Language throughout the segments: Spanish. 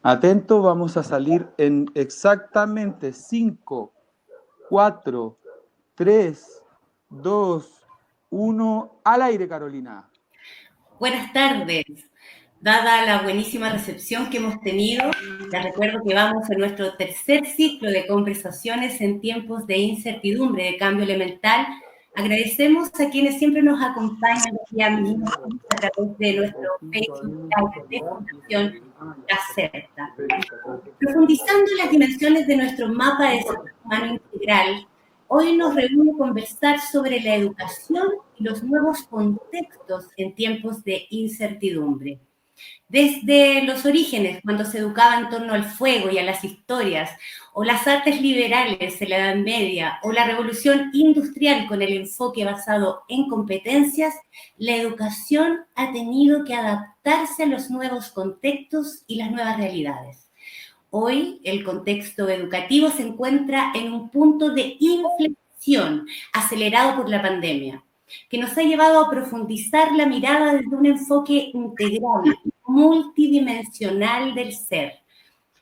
Atento, vamos a salir en exactamente 5, 4, 3, 2, 1, al aire, Carolina. Buenas tardes. Dada la buenísima recepción que hemos tenido, les recuerdo que vamos en nuestro tercer ciclo de conversaciones en tiempos de incertidumbre, de cambio elemental. Agradecemos a quienes siempre nos acompañan día mismo a través de nuestro Facebook Live de Fundación Caserta. Profundizando en las dimensiones de nuestro mapa de desarrollo humano integral, hoy nos reúne conversar sobre la educación y los nuevos contextos en tiempos de incertidumbre. Desde los orígenes, cuando se educaba en torno al fuego y a las historias, o las artes liberales en la Edad Media, o la revolución industrial con el enfoque basado en competencias, la educación ha tenido que adaptarse a los nuevos contextos y las nuevas realidades. Hoy el contexto educativo se encuentra en un punto de inflexión acelerado por la pandemia, que nos ha llevado a profundizar la mirada desde un enfoque integral, multidimensional del ser.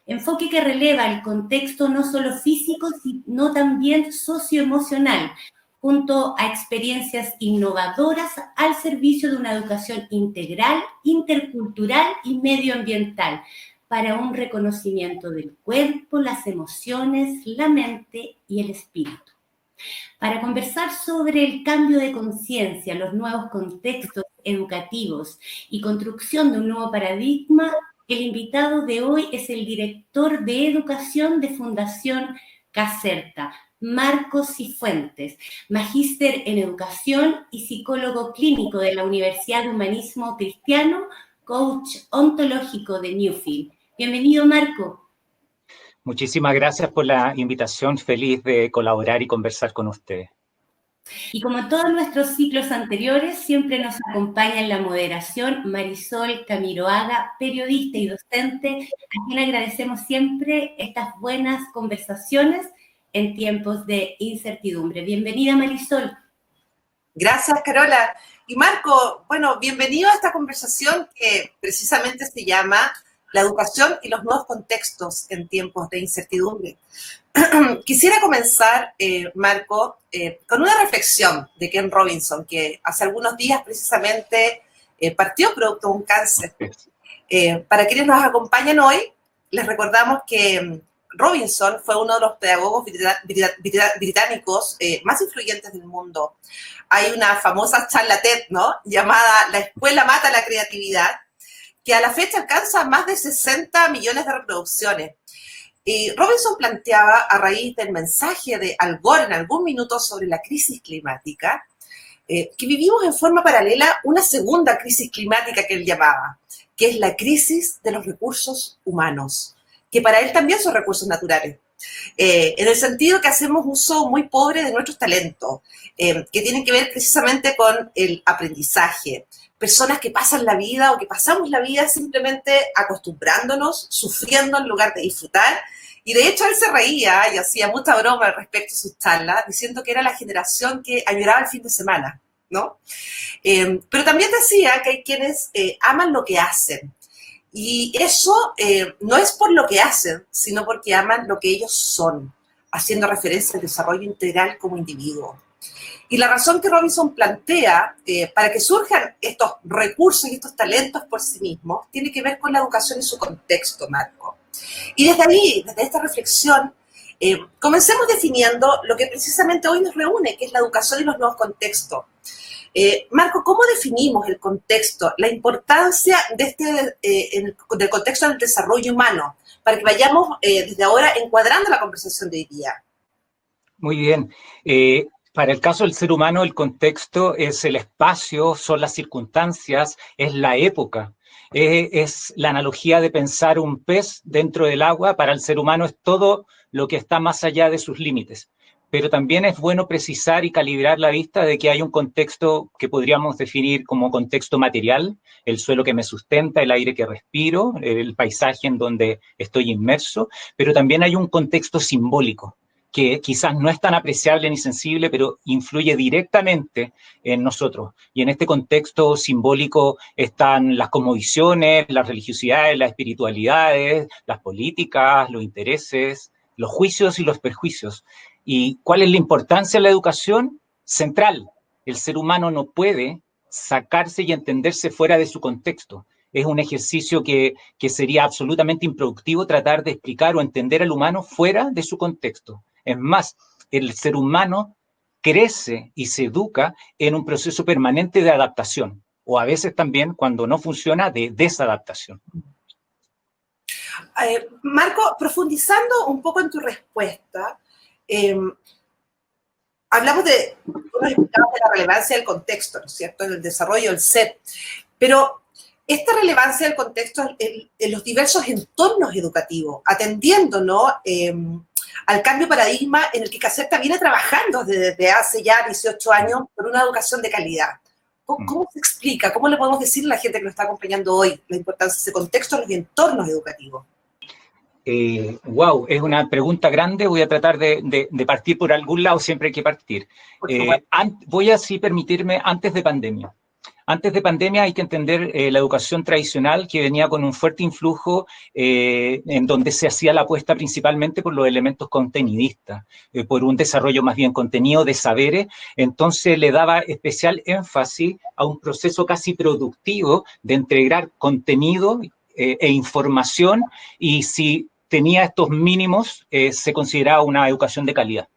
Enfoque que releva el contexto no solo físico, sino también socioemocional, junto a experiencias innovadoras al servicio de una educación integral, intercultural y medioambiental, para un reconocimiento del cuerpo, las emociones, la mente y el espíritu. Para conversar sobre el cambio de conciencia, los nuevos contextos educativos y construcción de un nuevo paradigma, el invitado de hoy es el director de educación de Fundación Caserta, Marcos Cifuentes, magíster en educación y psicólogo clínico de la Universidad de Humanismo Cristiano, coach ontológico de Newfield. Bienvenido, Marco. Muchísimas gracias por la invitación, feliz de colaborar y conversar con ustedes. Y como en todos nuestros ciclos anteriores, siempre nos acompaña en la moderación Marisol Camiroaga, periodista y docente, a quien agradecemos siempre estas buenas conversaciones en tiempos de incertidumbre. Bienvenida, Marisol. Gracias, Carola. Y Marco, bueno, bienvenido a esta conversación que precisamente se llama La educación y los nuevos contextos en tiempos de incertidumbre. Quisiera comenzar, Marco, con una reflexión de Ken Robinson, que hace algunos días precisamente partió producto de un cáncer. Para quienes nos acompañan hoy, les recordamos que Robinson fue uno de los pedagogos británicos más influyentes del mundo. Hay una famosa charla TED, ¿no?, llamada La escuela mata la creatividad, que a la fecha alcanza más de 60 millones de reproducciones. Y Robinson planteaba, a raíz del mensaje de Al Gore en algún minuto sobre la crisis climática, que vivimos en forma paralela una segunda crisis climática que él llamaba, que es la crisis de los recursos humanos, que para él también son recursos naturales, en el sentido que hacemos uso muy pobre de nuestros talentos, que tienen que ver precisamente con el aprendizaje. Personas que pasan la vida o que pasamos la vida simplemente acostumbrándonos, sufriendo en lugar de disfrutar. Y de hecho él se reía y hacía mucha broma respecto a sus charlas, diciendo que era la generación que añoraba el fin de semana, ¿no? Pero también decía que hay quienes aman lo que hacen. Y eso no es por lo que hacen, sino porque aman lo que ellos son, haciendo referencia al desarrollo integral como individuo. Y la razón que Robinson plantea para que surjan estos recursos y estos talentos por sí mismos tiene que ver con la educación y su contexto, Marco. Y desde ahí, desde esta reflexión, comencemos definiendo lo que precisamente hoy nos reúne, que es la educación y los nuevos contextos. Marco, ¿cómo definimos el contexto, la importancia de del contexto del desarrollo humano, para que vayamos desde ahora encuadrando la conversación de hoy día? Muy bien. Para el caso del ser humano, el contexto es el espacio, son las circunstancias, es la época. Es la analogía de pensar un pez dentro del agua. Para el ser humano es todo lo que está más allá de sus límites. Pero también es bueno precisar y calibrar la vista de que hay un contexto que podríamos definir como contexto material, el suelo que me sustenta, el aire que respiro, el paisaje en donde estoy inmerso, pero también hay un contexto simbólico, que quizás no es tan apreciable ni sensible, pero influye directamente en nosotros. Y en este contexto simbólico están las cosmovisiones, las religiosidades, las espiritualidades, las políticas, los intereses, los juicios y los perjuicios. ¿Y cuál es la importancia de la educación? Central. El ser humano no puede sacarse y entenderse fuera de su contexto. Es un ejercicio que sería absolutamente improductivo tratar de explicar o entender al humano fuera de su contexto. Es más, el ser humano crece y se educa en un proceso permanente de adaptación, o a veces también, cuando no funciona, de desadaptación. Marco, profundizando un poco en tu respuesta, hablamos de, tú nos explicabas de la relevancia del contexto, ¿no es cierto?, en el desarrollo del ser, pero esta relevancia del contexto en los diversos entornos educativos, atendiendo, ¿no?, al cambio de paradigma en el que CACERTA viene trabajando desde hace ya 18 años por una educación de calidad. ¿Cómo se explica? ¿Cómo le podemos decir a la gente que nos está acompañando hoy la importancia de ese contexto en los entornos educativos? Wow, es una pregunta grande. Voy a tratar de partir por algún lado, siempre hay que partir. Voy a sí permitirme antes de pandemia. Antes de pandemia hay que entender la educación tradicional, que venía con un fuerte influjo en donde se hacía la apuesta principalmente por los elementos contenidistas, por un desarrollo más bien contenido de saberes. Entonces le daba especial énfasis a un proceso casi productivo de entregar contenido e información, y si tenía estos mínimos se consideraba una educación de calidad.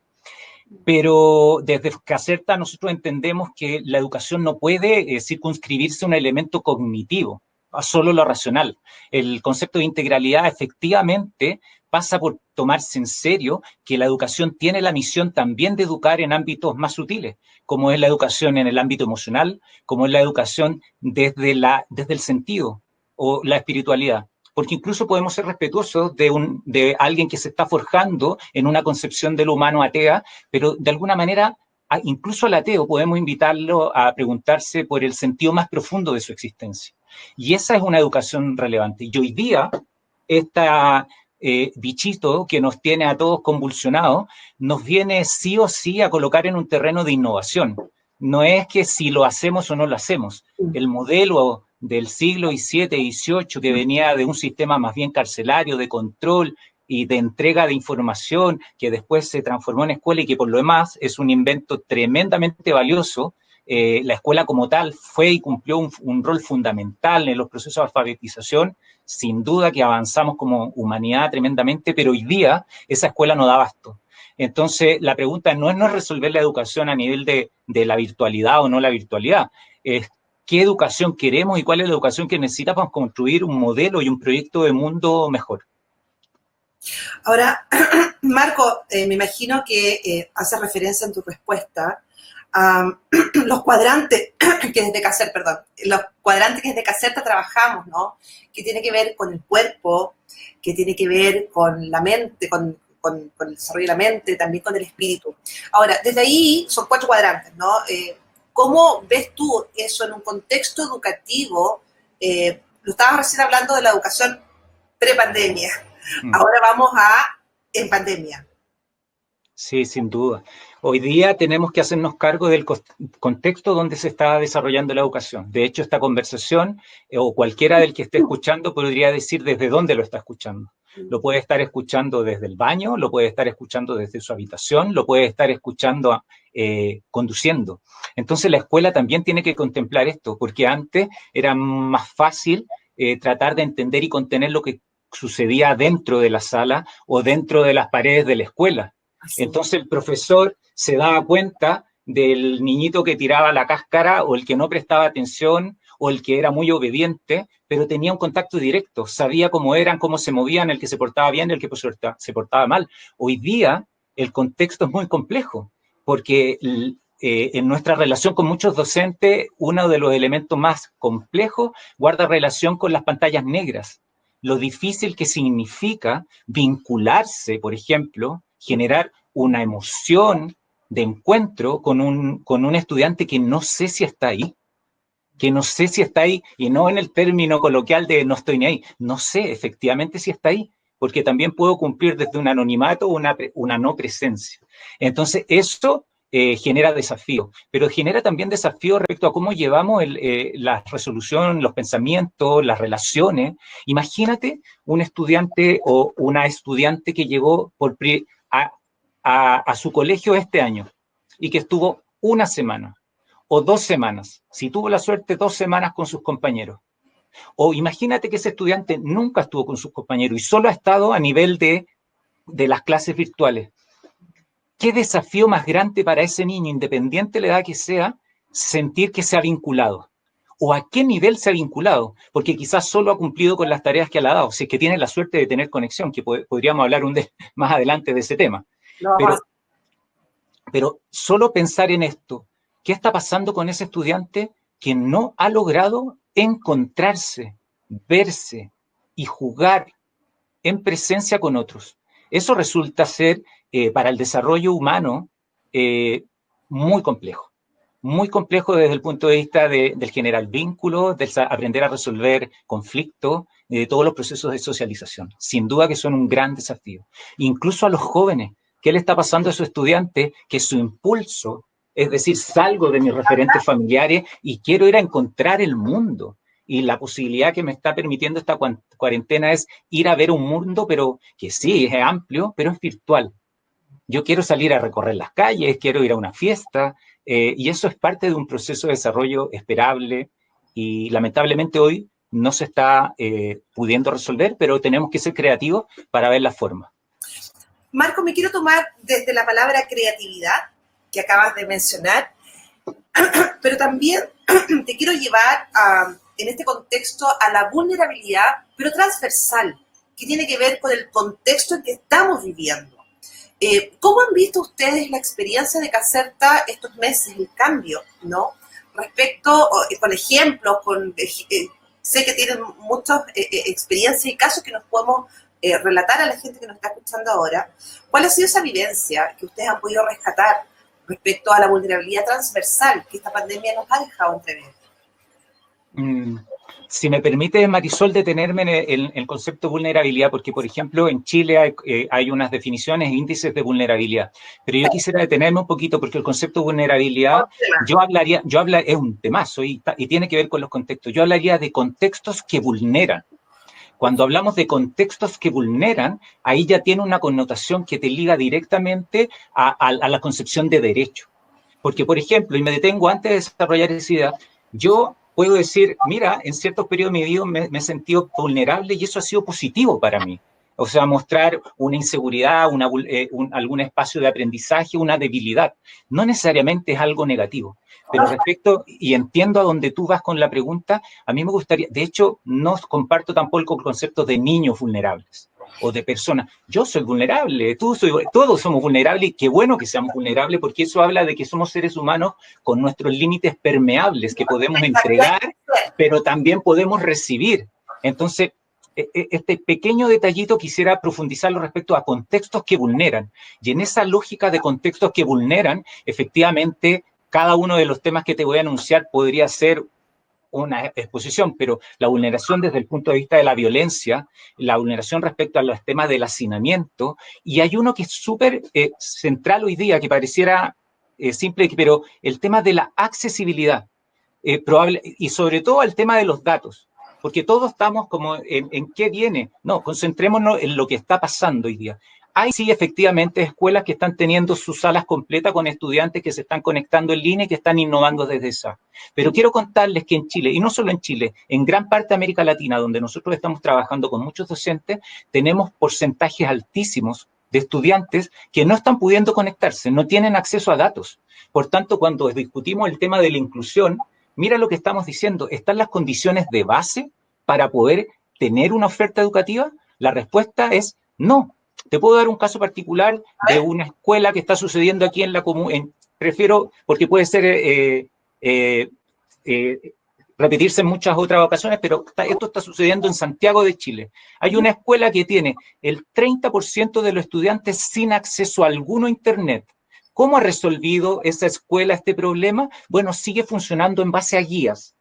Pero desde CACERTA nosotros entendemos que la educación no puede circunscribirse a un elemento cognitivo, a solo lo racional. El concepto de integralidad efectivamente pasa por tomarse en serio que la educación tiene la misión también de educar en ámbitos más sutiles, como es la educación en el ámbito emocional, como es la educación desde el sentido o la espiritualidad. Porque incluso podemos ser respetuosos de alguien que se está forjando en una concepción de lo humano atea, pero de alguna manera, incluso al ateo podemos invitarlo a preguntarse por el sentido más profundo de su existencia. Y esa es una educación relevante. Y hoy día, esta bichito que nos tiene a todos convulsionados, nos viene sí o sí a colocar en un terreno de innovación. No es que si lo hacemos o no lo hacemos. El modelo del siglo XVII y XVIII, que venía de un sistema más bien carcelario, de control y de entrega de información, que después se transformó en escuela y que por lo demás es un invento tremendamente valioso. La escuela como tal fue y cumplió un rol fundamental en los procesos de alfabetización. Sin duda que avanzamos como humanidad tremendamente, pero hoy día esa escuela no da abasto. Entonces, la pregunta no es resolver la educación a nivel de la virtualidad o no la virtualidad, es qué educación queremos y cuál es la educación que necesitamos para construir un modelo y un proyecto de mundo mejor. Ahora, Marco, me imagino que hace referencia en tu respuesta a los cuadrantes que desde CACERTA trabajamos, ¿no? Que tiene que ver con el cuerpo, que tiene que ver con la mente, con el desarrollo de la mente, también con el espíritu. Ahora, desde ahí son 4 cuadrantes, ¿no? ¿Cómo ves tú eso en un contexto educativo? Lo estabas recién hablando de la educación pre-pandemia. Ahora vamos en pandemia. Sí, sin duda. Hoy día tenemos que hacernos cargo del contexto donde se está desarrollando la educación. De hecho, esta conversación, o cualquiera del que esté escuchando, podría decir desde dónde lo está escuchando. Lo puede estar escuchando desde el baño, lo puede estar escuchando desde su habitación, lo puede estar escuchando conduciendo. Entonces, la escuela también tiene que contemplar esto, porque antes era más fácil tratar de entender y contener lo que sucedía dentro de la sala o dentro de las paredes de la escuela. Entonces el profesor se daba cuenta del niñito que tiraba la cáscara o el que no prestaba atención o el que era muy obediente, pero tenía un contacto directo, sabía cómo eran, cómo se movían, el que se portaba bien, el que se portaba mal. Hoy día el contexto es muy complejo, porque en nuestra relación con muchos docentes, uno de los elementos más complejos guarda relación con las pantallas negras. Lo difícil que significa vincularse, por ejemplo, generar una emoción de encuentro con un estudiante que no sé si está ahí, y no en el término coloquial de no estoy ni ahí, no sé efectivamente si está ahí, porque también puedo cumplir desde un anonimato una no presencia. Entonces, eso genera desafío, pero genera también desafío respecto a cómo llevamos la resolución, los pensamientos, las relaciones. Imagínate un estudiante o una estudiante que llegó a su colegio este año y que estuvo una semana o 2 semanas, si tuvo la suerte 2 semanas con sus compañeros. O imagínate que ese estudiante nunca estuvo con sus compañeros y solo ha estado a nivel de las clases virtuales. ¿Qué desafío más grande para ese niño, independiente de la edad que sea, sentir que se ha vinculado? ¿O a qué nivel se ha vinculado? Porque quizás solo ha cumplido con las tareas que le ha dado, si es que tiene la suerte de tener conexión, que podríamos hablar más adelante de ese tema. Pero solo pensar en esto, ¿qué está pasando con ese estudiante que no ha logrado encontrarse, verse y jugar en presencia con otros? Eso resulta ser, para el desarrollo humano, muy complejo desde el punto de vista del generar vínculos, del aprender a resolver conflictos, de todos los procesos de socialización. Sin duda que son un gran desafío. Incluso a los jóvenes, ¿qué le está pasando a su estudiante? Que su impulso, es decir, salgo de mis referentes familiares y quiero ir a encontrar el mundo. Y la posibilidad que me está permitiendo esta cuarentena es ir a ver un mundo, pero que sí, es amplio, pero es virtual. Yo quiero salir a recorrer las calles, quiero ir a una fiesta, y eso es parte de un proceso de desarrollo esperable y lamentablemente hoy no se está pudiendo resolver, pero tenemos que ser creativos para ver la forma. Marco, me quiero tomar desde la palabra creatividad que acabas de mencionar, pero también te quiero llevar en este contexto a la vulnerabilidad, pero transversal, que tiene que ver con el contexto en que estamos viviendo. ¿Cómo han visto ustedes la experiencia de Caserta estos meses, el cambio, ¿no? Respecto, con ejemplos, sé que tienen muchas experiencias y casos que nos podemos relatar a la gente que nos está escuchando ahora. ¿Cuál ha sido esa vivencia que ustedes han podido rescatar respecto a la vulnerabilidad transversal que esta pandemia nos ha dejado entrever? Si me permite, Marisol, detenerme en el concepto de vulnerabilidad, porque, por ejemplo, en Chile hay unas definiciones, índices de vulnerabilidad, pero yo quisiera detenerme un poquito porque el concepto de vulnerabilidad, es un temazo y tiene que ver con los contextos. Yo hablaría de contextos que vulneran. Cuando hablamos de contextos que vulneran, ahí ya tiene una connotación que te liga directamente a la concepción de derecho. Porque, por ejemplo, y me detengo antes de desarrollar esa idea, yo puedo decir, mira, en ciertos periodos de mi vida me he sentido vulnerable y eso ha sido positivo para mí. O sea, mostrar una inseguridad, algún espacio de aprendizaje, una debilidad. No necesariamente es algo negativo. Pero respecto, y entiendo a dónde tú vas con la pregunta, a mí me gustaría, de hecho, no comparto tampoco el concepto de niños vulnerables o de personas. Yo soy vulnerable, todos somos vulnerables y qué bueno que seamos vulnerables porque eso habla de que somos seres humanos con nuestros límites permeables que podemos entregar, pero también podemos recibir. Entonces, este pequeño detallito quisiera profundizarlo respecto a contextos que vulneran. Y en esa lógica de contextos que vulneran, efectivamente, cada uno de los temas que te voy a anunciar podría ser una exposición, pero la vulneración desde el punto de vista de la violencia, la vulneración respecto a los temas del hacinamiento, y hay uno que es súper central hoy día, que pareciera simple, pero el tema de la accesibilidad, y sobre todo el tema de los datos, porque todos estamos como en qué viene. No, concentrémonos en lo que está pasando hoy día. Hay sí, efectivamente, escuelas que están teniendo sus salas completas con estudiantes que se están conectando en línea y que están innovando desde esa. Pero quiero contarles que en Chile, y no solo en Chile, en gran parte de América Latina, donde nosotros estamos trabajando con muchos docentes, tenemos porcentajes altísimos de estudiantes que no están pudiendo conectarse, no tienen acceso a datos. Por tanto, cuando discutimos el tema de la inclusión, mira lo que estamos diciendo, ¿están las condiciones de base para poder tener una oferta educativa? La respuesta es no. Te puedo dar un caso particular de una escuela que está sucediendo aquí en la comuna, prefiero, porque puede ser repetirse en muchas otras ocasiones, pero esto está sucediendo en Santiago de Chile. Hay una escuela que tiene el 30% de los estudiantes sin acceso alguno a Internet. ¿Cómo ha resolvido esa escuela este problema? Bueno, sigue funcionando en base a guías.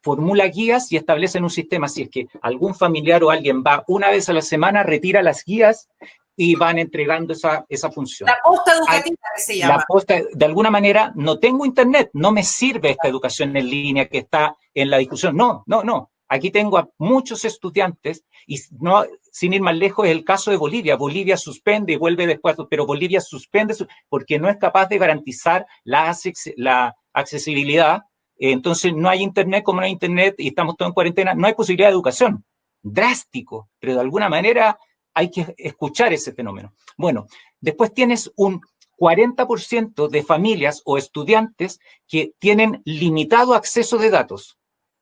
formula guías y establecen un sistema. Si es que algún familiar o alguien va una vez a la semana, retira las guías y van entregando esa función. La posta educativa que se llama. La posta, de alguna manera, no tengo internet, no me sirve esta educación en línea que está en la discusión. No. Aquí tengo a muchos estudiantes y no, sin ir más lejos, es el caso de Bolivia. Bolivia suspende y vuelve después, pero Bolivia suspende porque no es capaz de garantizar la accesibilidad. Entonces no hay internet, como no hay internet y estamos todos en cuarentena, no hay posibilidad de educación. Drástico, pero de alguna manera hay que escuchar ese fenómeno. Bueno, después tienes un 40% de familias o estudiantes que tienen limitado acceso de datos.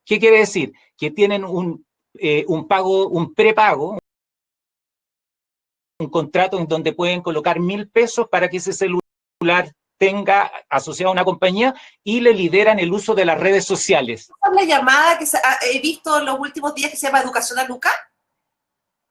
¿Qué quiere decir? Que tienen un prepago, un contrato en donde pueden colocar 1.000 pesos para que ese celular tenga asociado a una compañía y le lideran el uso de las redes sociales. ¿Es la llamada que he visto en los últimos días que se llama Educación a Luca?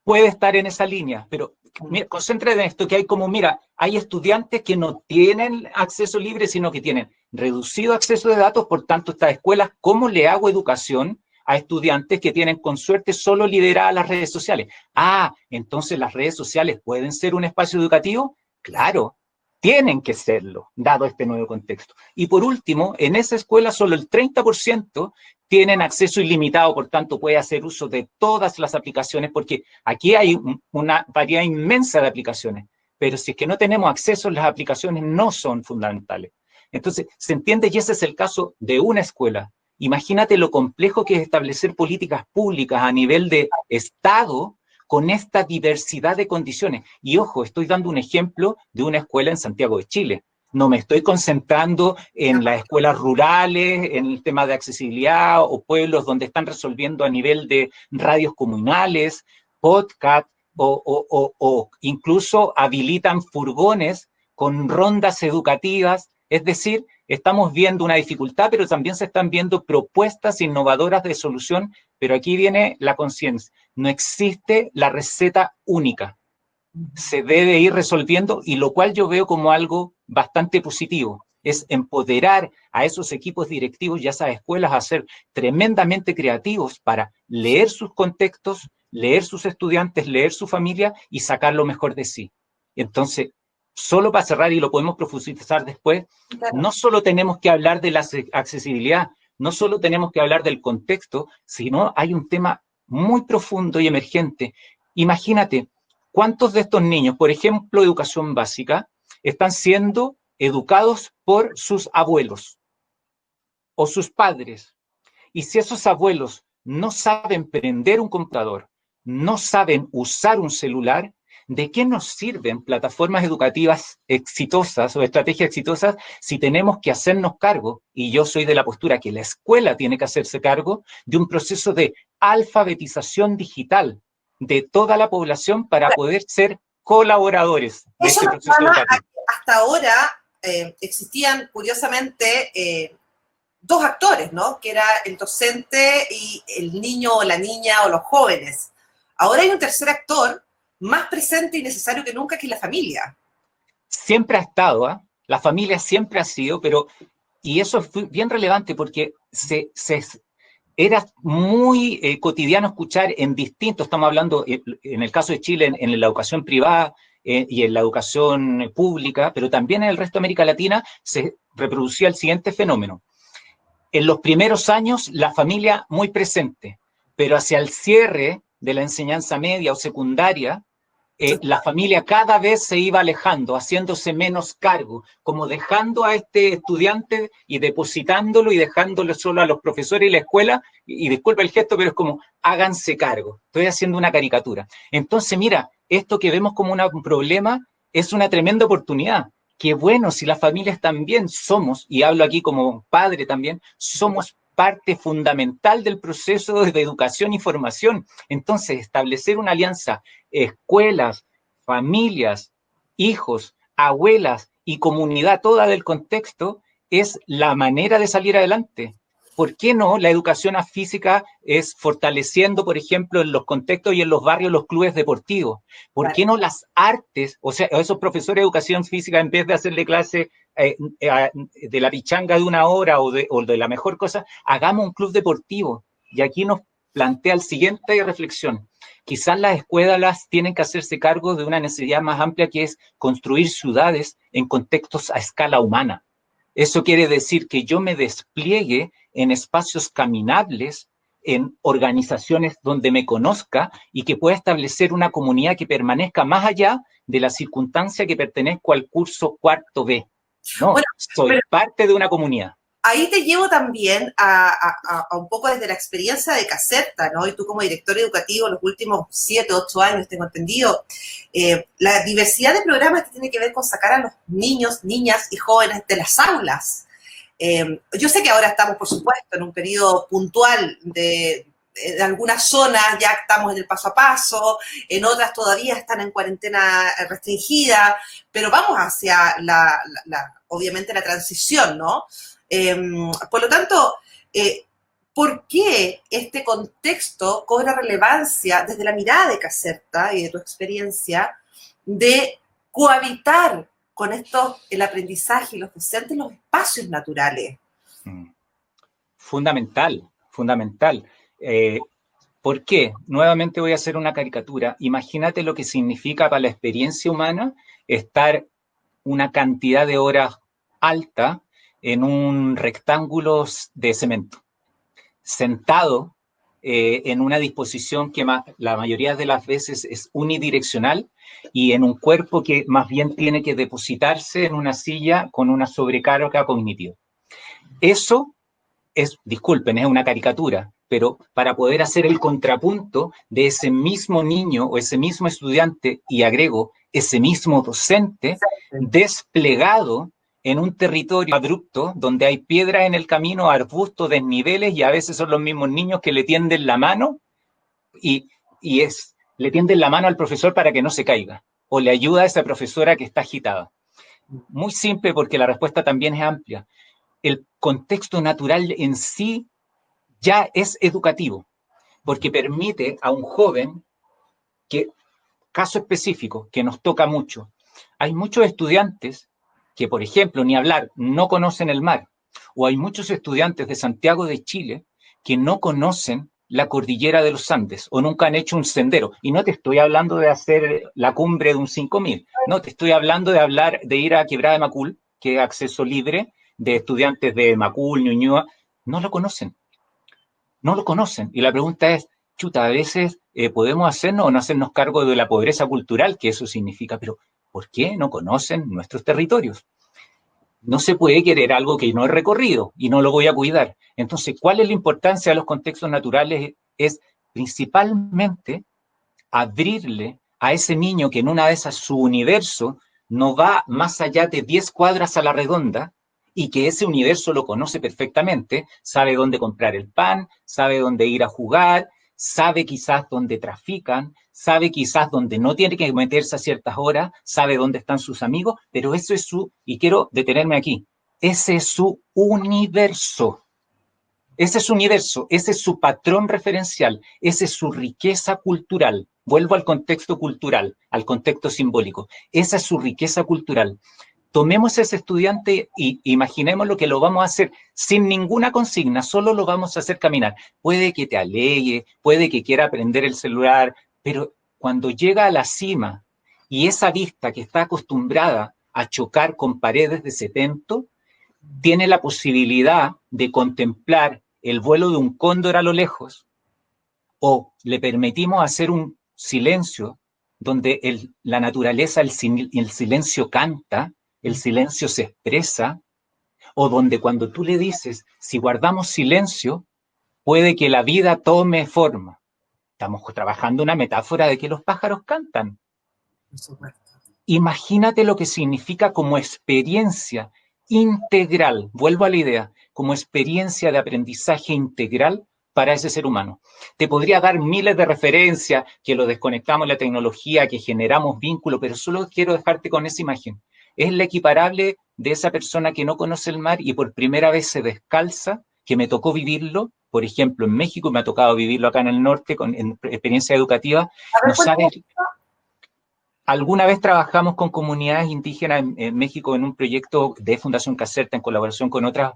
Puede estar en esa línea, pero mira, concéntrate en esto, que hay como, mira, hay estudiantes que no tienen acceso libre, sino que tienen reducido acceso de datos, por tanto, estas escuelas, ¿cómo le hago educación a estudiantes que tienen, con suerte, solo lideradas las redes sociales? Ah, entonces las redes sociales pueden ser un espacio educativo. Claro, tienen que serlo, dado este nuevo contexto. Y por último, en esa escuela solo el 30% tienen acceso ilimitado, por tanto puede hacer uso de todas las aplicaciones, porque aquí hay una variedad inmensa de aplicaciones, pero si es que no tenemos acceso, las aplicaciones no son fundamentales. Entonces, se entiende, y ese es el caso de una escuela. Imagínate lo complejo que es establecer políticas públicas a nivel de Estado con esta diversidad de condiciones. Y ojo, estoy dando un ejemplo de una escuela en Santiago de Chile. No me estoy concentrando en las escuelas rurales, en el tema de accesibilidad o pueblos donde están resolviendo a nivel de radios comunales, podcast o incluso habilitan furgones con rondas educativas. Es decir, estamos viendo una dificultad, pero también se están viendo propuestas innovadoras de solución, pero aquí viene la conciencia. No existe la receta única. Se debe ir resolviendo, y lo cual yo veo como algo bastante positivo, es empoderar a esos equipos directivos y a esas escuelas a ser tremendamente creativos para leer sus contextos, leer sus estudiantes, leer su familia y sacar lo mejor de sí. Entonces, solo para cerrar, y lo podemos profundizar después, claro, no solo tenemos que hablar de la accesibilidad, no solo tenemos que hablar del contexto, sino hay un tema muy profundo y emergente. Imagínate, ¿cuántos de estos niños, por ejemplo, educación básica, están siendo educados por sus abuelos o sus padres? Y si esos abuelos no saben prender un computador, no saben usar un celular, ¿de qué nos sirven plataformas educativas exitosas o estrategias exitosas si tenemos que hacernos cargo? Y yo soy de la postura que la escuela tiene que hacerse cargo de un proceso de alfabetización digital de toda la población para poder ser colaboradores de este proceso educativo. Hasta ahora existían, curiosamente, dos actores, ¿no? Que era el docente y el niño o la niña o los jóvenes. Ahora hay un tercer actor más presente y necesario que nunca, que es la familia. Siempre ha estado, ¿eh? La familia siempre ha sido, pero, y eso es bien relevante porque era muy cotidiano escuchar en distintos, estamos hablando en el caso de Chile, en la educación privada y en la educación pública, pero también en el resto de América Latina se reproducía el siguiente fenómeno. En los primeros años, la familia muy presente, pero hacia el cierre de la enseñanza media o secundaria, la familia cada vez se iba alejando, haciéndose menos cargo, como dejando a este estudiante y depositándolo y dejándolo solo a los profesores y la escuela, y disculpa el gesto, pero es como, háganse cargo. Estoy haciendo una caricatura. Entonces, mira, esto que vemos como un problema es una tremenda oportunidad. Qué bueno, si las familias también somos, y hablo aquí como padre también, somos parte fundamental del proceso de educación y formación. Entonces, establecer una alianza, escuelas, familias, hijos, abuelas y comunidad toda del contexto, es la manera de salir adelante. ¿Por qué no la educación física es fortaleciendo, por ejemplo, en los contextos y en los barrios los clubes deportivos? ¿Por qué no las artes, o sea, esos profesores de educación física, en vez de hacerle clase de la pichanga de 1 hora o de la mejor cosa, hagamos un club deportivo Y aquí nos plantea el siguiente reflexión. Quizás las escuelas tienen que hacerse cargo de una necesidad más amplia, que es construir ciudades en contextos a escala humana. Eso quiere decir que yo me despliegue en espacios caminables, en organizaciones donde me conozca y que pueda establecer una comunidad que permanezca más allá de la circunstancia que pertenezco al curso cuarto B. No, bueno, soy parte de una comunidad. Ahí te llevo también a un poco desde la experiencia de Caserta, ¿no? Y tú como director educativo, los últimos 7, 8 años, tengo entendido, la diversidad de programas que tiene que ver con sacar a los niños, niñas y jóvenes de las aulas. Yo sé que ahora estamos, por supuesto, en un periodo puntual de algunas zonas ya estamos en el paso a paso, en otras todavía están en cuarentena restringida, pero vamos hacia obviamente la transición, ¿no? Por lo tanto, ¿por qué este contexto cobra relevancia desde la mirada de Caserta y de tu experiencia de cohabitar con el aprendizaje y los docentes en los espacios naturales? Fundamental, fundamental. ¿Por qué? Nuevamente voy a hacer una caricatura. Imagínate lo que significa para la experiencia humana estar una cantidad de horas alta en un rectángulo de cemento, sentado en una disposición que la mayoría de las veces es unidireccional y en un cuerpo que más bien tiene que depositarse en una silla con una sobrecarga cognitiva. Eso es, disculpen, es una caricatura, pero para poder hacer el contrapunto de ese mismo niño o ese mismo estudiante, y agrego, ese mismo docente, desplegado en un territorio abrupto donde hay piedras en el camino, arbustos, desniveles, y a veces son los mismos niños que le tienden la mano le tienden la mano al profesor para que no se caiga, o le ayuda a esa profesora que está agitada. Muy simple, porque la respuesta también es amplia. El contexto natural en sí ya es educativo, porque permite a un joven caso específico, que nos toca mucho. Hay muchos estudiantes que, por ejemplo, ni hablar, no conocen el mar, o hay muchos estudiantes de Santiago de Chile que no conocen la cordillera de los Andes, o nunca han hecho un sendero. Y no te estoy hablando de hacer la cumbre de un 5000, no, te estoy hablando de ir a Quebrada de Macul, que es acceso libre de estudiantes de Macul, Ñuñoa. No lo conocen. No lo conocen. Y la pregunta es, chuta, a veces podemos hacernos o no hacernos cargo de la pobreza cultural que eso significa, pero ¿por qué no conocen nuestros territorios? No se puede querer algo que no he recorrido y no lo voy a cuidar. Entonces, ¿cuál es la importancia de los contextos naturales? Es principalmente abrirle a ese niño que en una de esas su universo no va más allá de 10 cuadras a la redonda, y que ese universo lo conoce perfectamente, sabe dónde comprar el pan, sabe dónde ir a jugar, sabe quizás dónde trafican, sabe quizás dónde no tiene que meterse a ciertas horas, sabe dónde están sus amigos, pero eso es y quiero detenerme aquí, ese es su universo. Ese es su universo, ese es su patrón referencial, esa es su riqueza cultural. Vuelvo al contexto cultural, al contexto simbólico. Esa es su riqueza cultural. Tomemos a ese estudiante y imaginemos lo que lo vamos a hacer sin ninguna consigna, solo lo vamos a hacer caminar. Puede que te alegue, puede que quiera aprender el celular, pero cuando llega a la cima y esa vista que está acostumbrada a chocar con paredes de cemento, tiene la posibilidad de contemplar el vuelo de un cóndor a lo lejos, o le permitimos hacer un silencio donde la naturaleza, el silencio canta, el silencio se expresa, o donde cuando tú le dices, si guardamos silencio, puede que la vida tome forma. Estamos trabajando una metáfora de que los pájaros cantan. Por supuesto. Imagínate lo que significa como experiencia integral, vuelvo a la idea, como experiencia de aprendizaje integral para ese ser humano. Te podría dar miles de referencias, que lo desconectamos de la tecnología, que generamos vínculos, pero solo quiero dejarte con esa imagen. Es la equiparable de esa persona que no conoce el mar y por primera vez se descalza, que me tocó vivirlo, por ejemplo, en México, me ha tocado vivirlo acá en el norte, en experiencia educativa, no sabe... Alguna vez trabajamos con comunidades indígenas en México en un proyecto de Fundación Caserta en colaboración con otras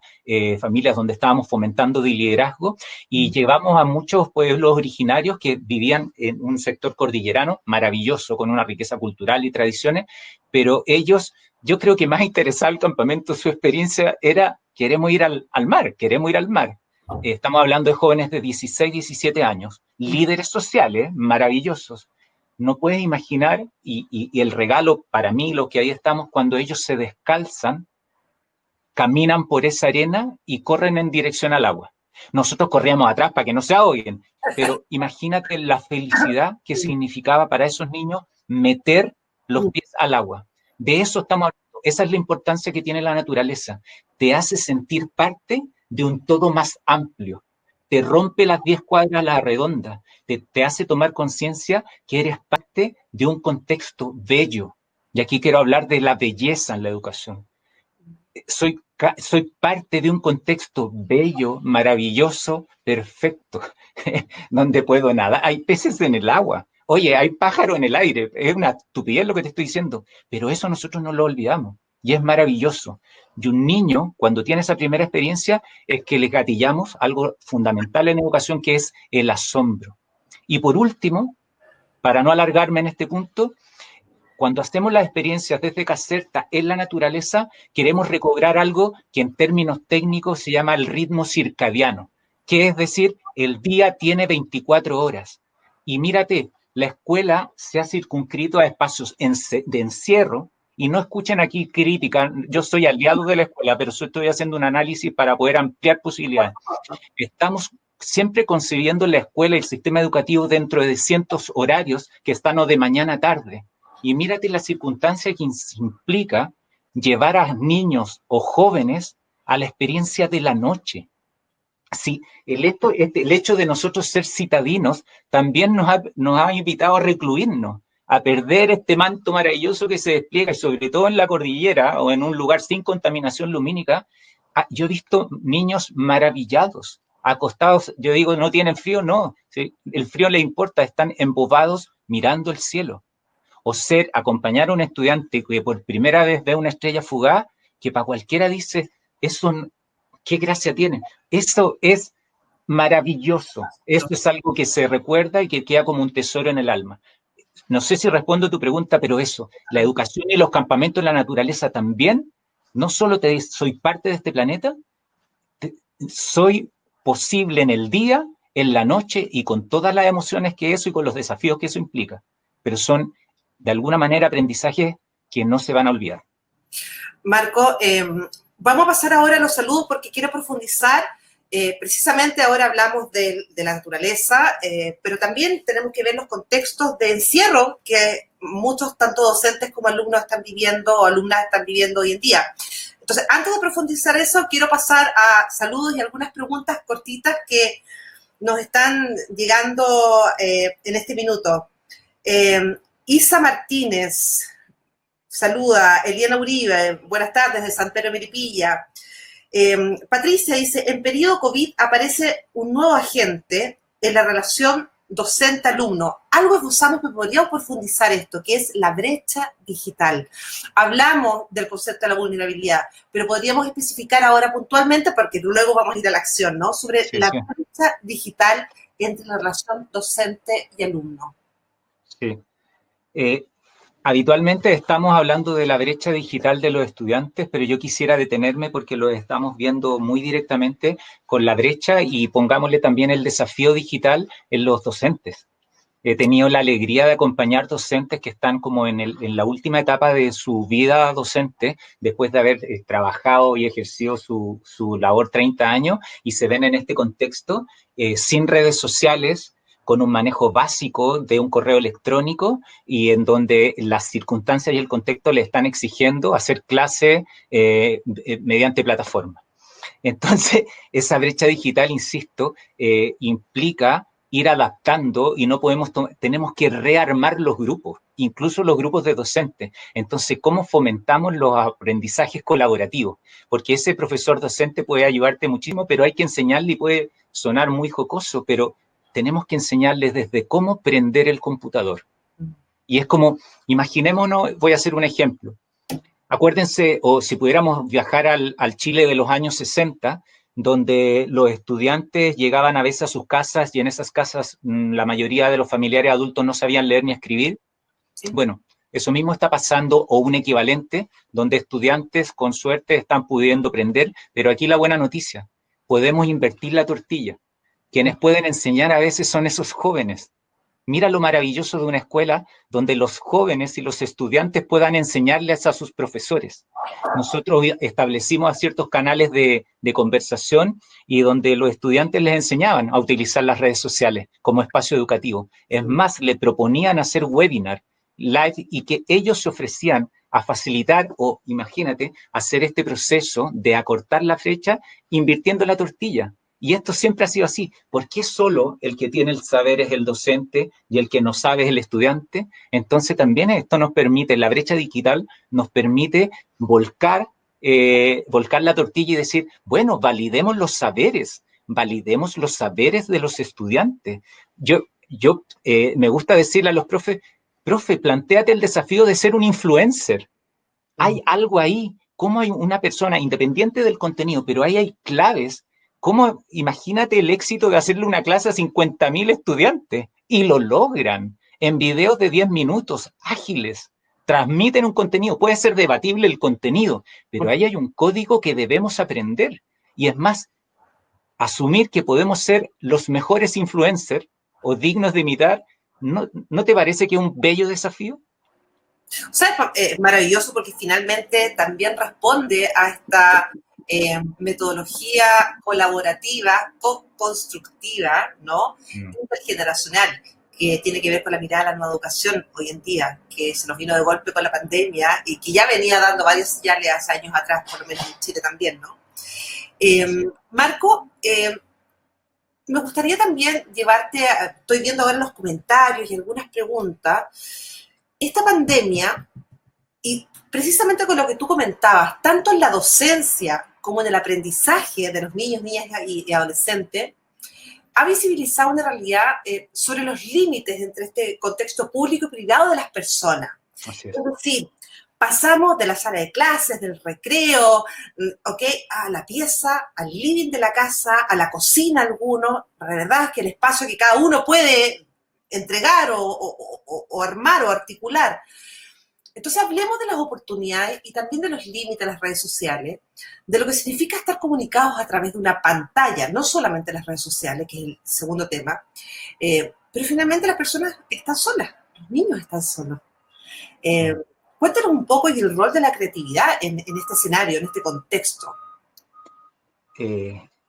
familias donde estábamos fomentando de liderazgo y llevamos a muchos pueblos originarios que vivían en un sector cordillerano maravilloso, con una riqueza cultural y tradiciones, pero ellos, yo creo que más interesado el campamento, su experiencia era, queremos ir al mar, queremos ir al mar. Estamos hablando de jóvenes de 16, 17 años, líderes sociales maravillosos. No puedes imaginar, y el regalo para mí, lo que ahí estamos, cuando ellos se descalzan, caminan por esa arena y corren en dirección al agua. Nosotros corríamos atrás para que no se ahoguen, pero imagínate la felicidad que significaba para esos niños meter los pies al agua. De eso estamos hablando. Esa es la importancia que tiene la naturaleza. Te hace sentir parte de un todo más amplio. Te rompe las 10 cuadras a la redonda, te hace tomar conciencia que eres parte de un contexto bello. Y aquí quiero hablar de la belleza en la educación. Soy parte de un contexto bello, maravilloso, perfecto, donde puedo nadar. Hay peces en el agua. Oye, hay pájaros en el aire. Es una estupidez lo que te estoy diciendo, pero eso nosotros no lo olvidamos. Y es maravilloso. Y un niño, cuando tiene esa primera experiencia, es que le gatillamos algo fundamental en educación, que es el asombro. Y por último, para no alargarme en este punto, cuando hacemos las experiencias desde Caserta en la naturaleza, queremos recobrar algo que en términos técnicos se llama el ritmo circadiano, que es decir, el día tiene 24 horas. Y mírate, la escuela se ha circunscrito a espacios de encierro. Y no escuchen aquí crítica, yo soy aliado de la escuela, pero estoy haciendo un análisis para poder ampliar posibilidades. Estamos siempre concibiendo la escuela y el sistema educativo dentro de cientos horarios que están o de mañana a tarde. Y mírate la circunstancia que implica llevar a niños o jóvenes a la experiencia de la noche. Sí, el hecho de nosotros ser citadinos también nos ha invitado a recluirnos, a perder este manto maravilloso que se despliega, y sobre todo en la cordillera o en un lugar sin contaminación lumínica. Yo he visto niños maravillados, acostados. Yo digo, ¿no tienen frío? No, ¿sí? El frío les importa, están embobados mirando el cielo. O acompañar a un estudiante que por primera vez ve una estrella fugaz, que para cualquiera dice, eso, ¿qué gracia tiene? Eso es maravilloso. Eso es algo que se recuerda y que queda como un tesoro en el alma. No sé si respondo a tu pregunta, pero eso, la educación y los campamentos en la naturaleza también, no solo soy parte de este planeta, soy posible en el día, en la noche y con todas las emociones que eso y con los desafíos que eso implica. Pero son, de alguna manera, aprendizajes que no se van a olvidar. Marco, vamos a pasar ahora a los saludos porque quiero profundizar. Precisamente ahora hablamos de la naturaleza, pero también tenemos que ver los contextos de encierro que muchos, tanto docentes como alumnos están viviendo o alumnas están viviendo hoy en día. Entonces, antes de profundizar eso, quiero pasar a saludos y algunas preguntas cortitas que nos están llegando en este minuto. Isa Martínez saluda, Eliana Uribe, buenas tardes de San Pedro de Melipilla. Patricia dice, en periodo COVID aparece un nuevo agente en la relación docente-alumno. Algo esbozamos, pero podríamos profundizar esto, que es la brecha digital. Hablamos del concepto de la vulnerabilidad, pero podríamos especificar ahora puntualmente, porque luego vamos a ir a la acción, ¿no? Sobre la brecha digital entre la relación docente y alumno. Sí. Habitualmente estamos hablando de la brecha digital de los estudiantes, pero yo quisiera detenerme porque lo estamos viendo muy directamente con la brecha y pongámosle también el desafío digital en los docentes. He tenido la alegría de acompañar docentes que están como en la última etapa de su vida docente, después de haber trabajado y ejercido su labor 30 años, y se ven en este contexto sin redes sociales, con un manejo básico de un correo electrónico y en donde las circunstancias y el contexto le están exigiendo hacer clase mediante plataforma. Entonces, esa brecha digital, insisto, implica ir adaptando y no tenemos que rearmar los grupos, incluso los grupos de docentes. Entonces, ¿cómo fomentamos los aprendizajes colaborativos? Porque ese profesor docente puede ayudarte muchísimo, pero hay que enseñarle y puede sonar muy jocoso, pero tenemos que enseñarles desde cómo prender el computador, Y es como, imaginémonos, voy a hacer un ejemplo. Acuérdense, o si pudiéramos viajar al Chile de los años 60, donde los estudiantes llegaban a veces a sus casas y en esas casas la mayoría de los familiares adultos no sabían leer ni escribir. Sí. Bueno, eso mismo está pasando, o un equivalente, donde estudiantes con suerte están pudiendo aprender, pero aquí la buena noticia, podemos invertir la tortilla. Quienes pueden enseñar a veces son esos jóvenes. Mira lo maravilloso de una escuela donde los jóvenes y los estudiantes puedan enseñarles a sus profesores. Nosotros establecimos ciertos canales de conversación y donde los estudiantes les enseñaban a utilizar las redes sociales como espacio educativo. Es más, le proponían hacer webinar live y que ellos se ofrecían a facilitar o, imagínate, hacer este proceso de acortar la fecha invirtiendo la tortilla. Y esto siempre ha sido así. ¿Por qué solo el que tiene el saber es el docente y el que no sabe es el estudiante? Entonces también esto nos permite, la brecha digital nos permite volcar la tortilla y decir, bueno, validemos los saberes de los estudiantes. Me gusta decirle a los profes, profe, plantéate el desafío de ser un influencer. Hay algo ahí, cómo hay una persona independiente del contenido, pero ahí hay claves. ¿Cómo? Imagínate el éxito de hacerle una clase a 50.000 estudiantes y lo logran en videos de 10 minutos, ágiles. Transmiten un contenido, puede ser debatible el contenido, pero ahí hay un código que debemos aprender. Y es más, asumir que podemos ser los mejores influencers o dignos de imitar, ¿no te parece que es un bello desafío? O sea, es maravilloso porque finalmente también responde a esta metodología colaborativa, co-constructiva, ¿no? Intergeneracional, que tiene que ver con la mirada a la nueva educación hoy en día, que se nos vino de golpe con la pandemia y que ya venía dando varias señales hace años atrás, por lo menos en Chile también, ¿no? Marco, me gustaría también llevarte, estoy viendo ahora los comentarios y algunas preguntas. Esta pandemia, y precisamente con lo que tú comentabas, tanto en la docencia como en el aprendizaje de los niños, niñas y adolescentes, ha visibilizado una realidad sobre los límites entre este contexto público y privado de las personas. Así es. Es decir, pasamos de la sala de clases, del recreo, ¿okay?, a la pieza, al living de la casa, a la cocina algunos. La verdad es que el espacio que cada uno puede entregar o armar o articular. Entonces hablemos de las oportunidades y también de los límites de las redes sociales, de lo que significa estar comunicados a través de una pantalla, no solamente las redes sociales, que es el segundo tema, pero finalmente las personas están solas, los niños están solos. Cuéntanos un poco y el rol de la creatividad en este escenario, en este contexto.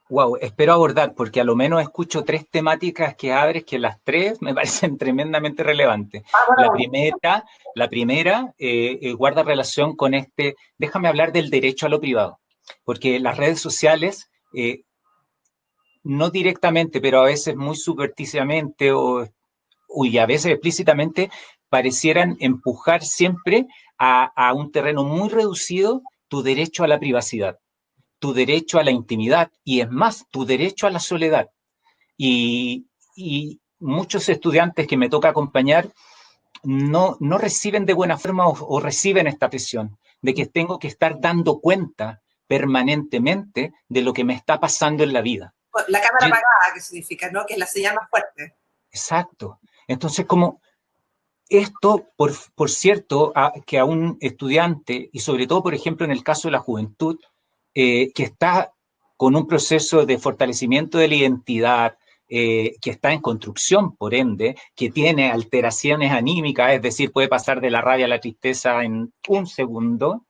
Wow, espero abordar, porque a lo menos escucho 3 temáticas que abres, que las 3 me parecen tremendamente relevantes. La primera guarda relación con déjame hablar del derecho a lo privado, porque las redes sociales, no directamente, pero a veces muy subverticiamente y a veces explícitamente, parecieran empujar siempre a un terreno muy reducido tu derecho a la privacidad, tu derecho a la intimidad y, es más, tu derecho a la soledad. Y muchos estudiantes que me toca acompañar no reciben de buena forma o reciben esta presión de que tengo que estar dando cuenta permanentemente de lo que me está pasando en la vida. La cámara apagada, que significa, ¿no?, que es la señal más fuerte. Exacto. Entonces, como esto, por cierto, que a un estudiante, y sobre todo, por ejemplo, en el caso de la juventud, que está con un proceso de fortalecimiento de la identidad, que está en construcción, por ende, que tiene alteraciones anímicas, es decir, puede pasar de la rabia a la tristeza en un segundo,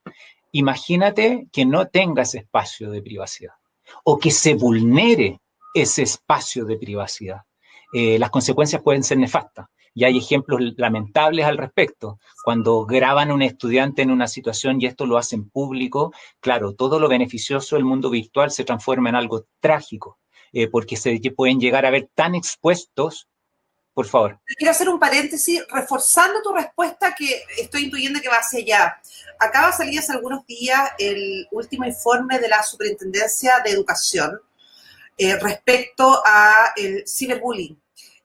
imagínate que no tenga ese espacio de privacidad o que se vulnere ese espacio de privacidad. Las consecuencias pueden ser nefastas. Y hay ejemplos lamentables al respecto. Cuando graban a un estudiante en una situación y esto lo hacen público, claro, todo lo beneficioso del mundo virtual se transforma en algo trágico, porque se pueden llegar a ver tan expuestos. Por favor. Quiero hacer un paréntesis, reforzando tu respuesta, que estoy intuyendo que va hacia allá. Acaba de salir hace algunos días el último informe de la Superintendencia de Educación respecto a el ciberbullying.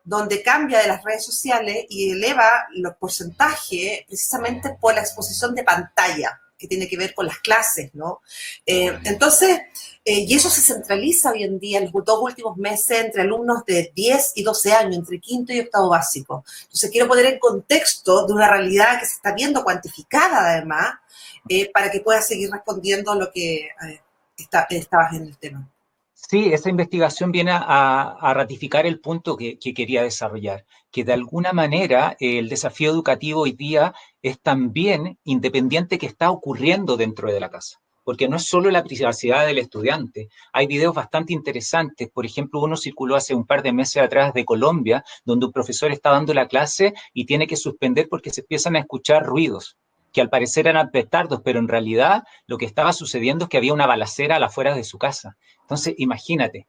donde cambia de las redes sociales y eleva los porcentajes precisamente por la exposición de pantalla, que tiene que ver con las clases, ¿no? Entonces, y eso se centraliza hoy en día en los dos últimos meses entre alumnos de 10 y 12 años, entre quinto y octavo básico. Entonces, quiero poner en contexto de una realidad que se está viendo cuantificada, además, para que puedas seguir respondiendo lo que estabas en el tema. Sí, esa investigación viene a ratificar el punto que quería desarrollar, que de alguna manera el desafío educativo hoy día es también independiente que está ocurriendo dentro de la casa, porque no es solo la privacidad del estudiante. Hay videos bastante interesantes, por ejemplo, uno circuló hace un par de meses atrás de Colombia, donde un profesor está dando la clase y tiene que suspender porque se empiezan a escuchar ruidos que al parecer eran petardos, pero en realidad lo que estaba sucediendo es que había una balacera a las afueras de su casa. Entonces, imagínate,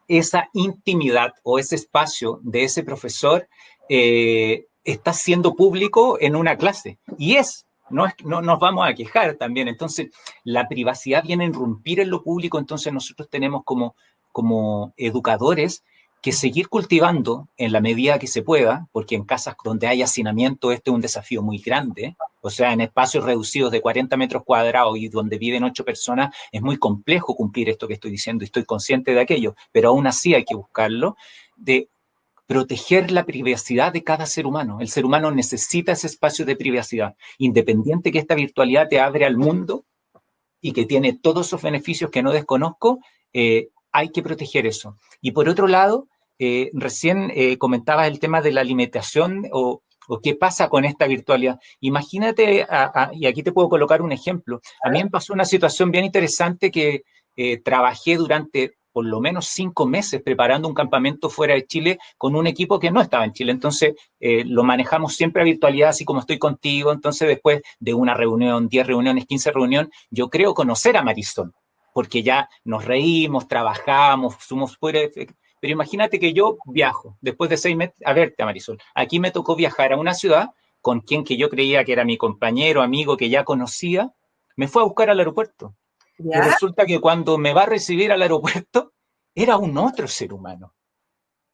esa intimidad o ese espacio de ese profesor está siendo público en una clase. Y no nos vamos a quejar también. Entonces, la privacidad viene a irrumpir en lo público, entonces nosotros tenemos como educadores que seguir cultivando en la medida que se pueda, porque en casas donde hay hacinamiento este es un desafío muy grande, o sea, en espacios reducidos de 40 metros cuadrados y donde viven 8 personas, es muy complejo cumplir esto que estoy diciendo y estoy consciente de aquello, pero aún así hay que buscarlo, de proteger la privacidad de cada ser humano. El ser humano necesita ese espacio de privacidad, independiente que esta virtualidad te abre al mundo y que tiene todos esos beneficios que no desconozco, hay que proteger eso. Y por otro lado, recién comentabas el tema de la limitación o qué pasa con esta virtualidad. Imagínate, y aquí te puedo colocar un ejemplo. A mí me pasó una situación bien interesante que trabajé durante por lo menos 5 meses preparando un campamento fuera de Chile con un equipo que no estaba en Chile. Entonces, lo manejamos siempre a virtualidad, así como estoy contigo. Entonces, después de una reunión, 10 reuniones, 15 reuniones, yo creo conocer a Marisol, porque ya nos reímos, trabajamos, somos fuera de... Pero imagínate que yo viajo, después de 6 meses, a verte, Marisol. Aquí me tocó viajar a una ciudad con quien que yo creía que era mi compañero, amigo, que ya conocía, me fue a buscar al aeropuerto. ¿Ya? Y resulta que cuando me va a recibir al aeropuerto, era un otro ser humano.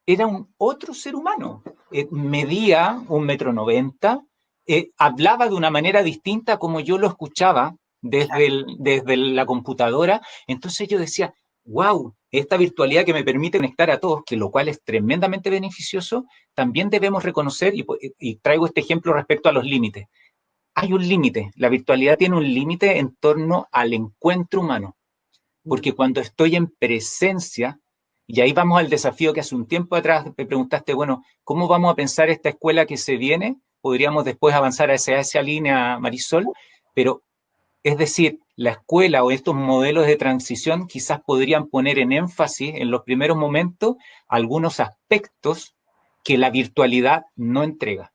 Era un otro ser humano. Medía 1,90 m, hablaba de una manera distinta como yo lo escuchaba desde la computadora. Entonces yo decía, wow, esta virtualidad que me permite conectar a todos, que lo cual es tremendamente beneficioso, también debemos reconocer, y traigo este ejemplo respecto a los límites. Hay un límite, la virtualidad tiene un límite en torno al encuentro humano, porque cuando estoy en presencia, y ahí vamos al desafío que hace un tiempo atrás me preguntaste, bueno, ¿cómo vamos a pensar esta escuela que se viene? Podríamos después avanzar hacia esa línea, Marisol, pero es decir, la escuela o estos modelos de transición quizás podrían poner en énfasis en los primeros momentos algunos aspectos que la virtualidad no entrega.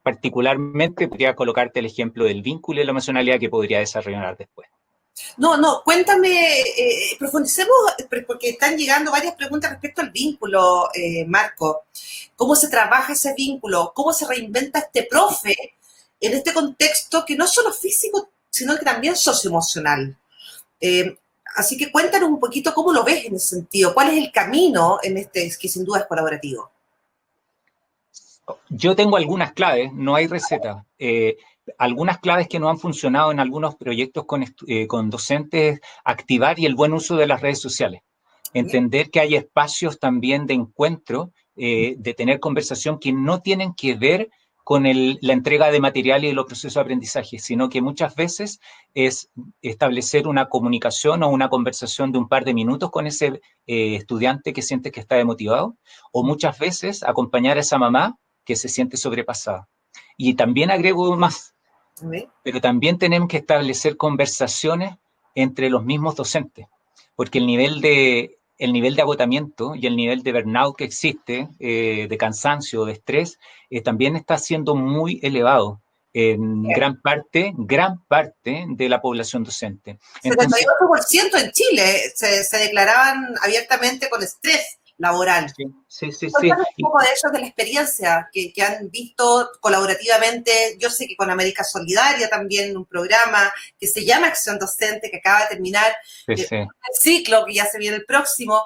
Particularmente podría colocarte el ejemplo del vínculo y la emocionalidad que podría desarrollar después. No, cuéntame, profundicemos, porque están llegando varias preguntas respecto al vínculo, Marco. ¿Cómo se trabaja ese vínculo? ¿Cómo se reinventa este profe en este contexto que no es solo físico, sino que también socioemocional? Así que cuéntanos un poquito cómo lo ves en ese sentido. ¿Cuál es el camino en este que sin duda es colaborativo? Yo tengo algunas claves, no hay receta. Algunas claves que no han funcionado en algunos proyectos con docentes, activar y el buen uso de las redes sociales. Entender que hay espacios también de encuentro, de tener conversación que no tienen que ver con la entrega de material y los procesos de aprendizaje, sino que muchas veces es establecer una comunicación o una conversación de un par de minutos con ese estudiante que siente que está demotivado, o muchas veces acompañar a esa mamá que se siente sobrepasada. Y también agrego más, pero también tenemos que establecer conversaciones entre los mismos docentes, porque el nivel de agotamiento y el nivel de burnout que existe, de cansancio, de estrés, también está siendo muy elevado en gran parte de la población docente. Entonces, 78% en Chile se declaraban abiertamente con estrés laboral. Sí. Cuéntanos un poco de eso, de la experiencia que han visto colaborativamente. Yo sé que con América Solidaria también un programa que se llama Acción Docente, que acaba de terminar el ciclo, que ya se viene el próximo.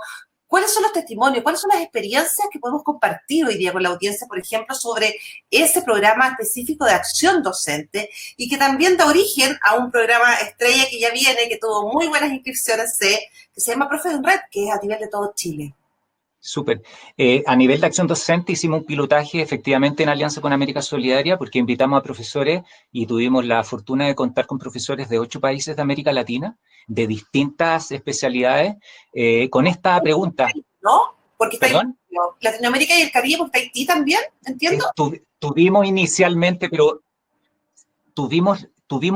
¿Cuáles son los testimonios? ¿Cuáles son las experiencias que podemos compartir hoy día con la audiencia, por ejemplo, sobre ese programa específico de acción docente y que también da origen a un programa estrella que ya viene, que tuvo muy buenas inscripciones, que se llama Profe en Red, que es a nivel de todo Chile? Súper. A nivel de acción docente hicimos un pilotaje efectivamente en alianza con América Solidaria porque invitamos a profesores y tuvimos la fortuna de contar con profesores de 8 países de América Latina, de distintas especialidades, con esta pregunta. ¿No? Porque está ¿Perdón? Latinoamérica y el Caribe, porque Haití también, entiendo. Tuvimos inicialmente, pero tuvimos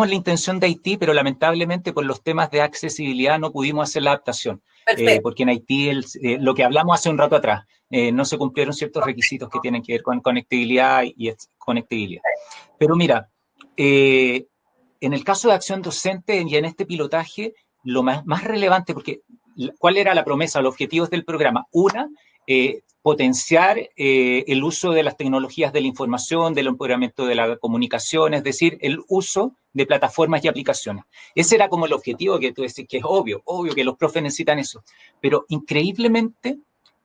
la intención de Haití, pero lamentablemente por los temas de accesibilidad no pudimos hacer la adaptación, porque en Haití, lo que hablamos hace un rato atrás, no se cumplieron ciertos requisitos que tienen que ver con conectividad y conectividad. Pero mira, en el caso de acción docente y en este pilotaje, lo más relevante, porque ¿cuál era la promesa, los objetivos del programa? Una, potenciar el uso de las tecnologías de la información, del empoderamiento de la comunicación, es decir, el uso de plataformas y aplicaciones. Ese era como el objetivo, que tú decís que es obvio que los profes necesitan eso. Pero increíblemente,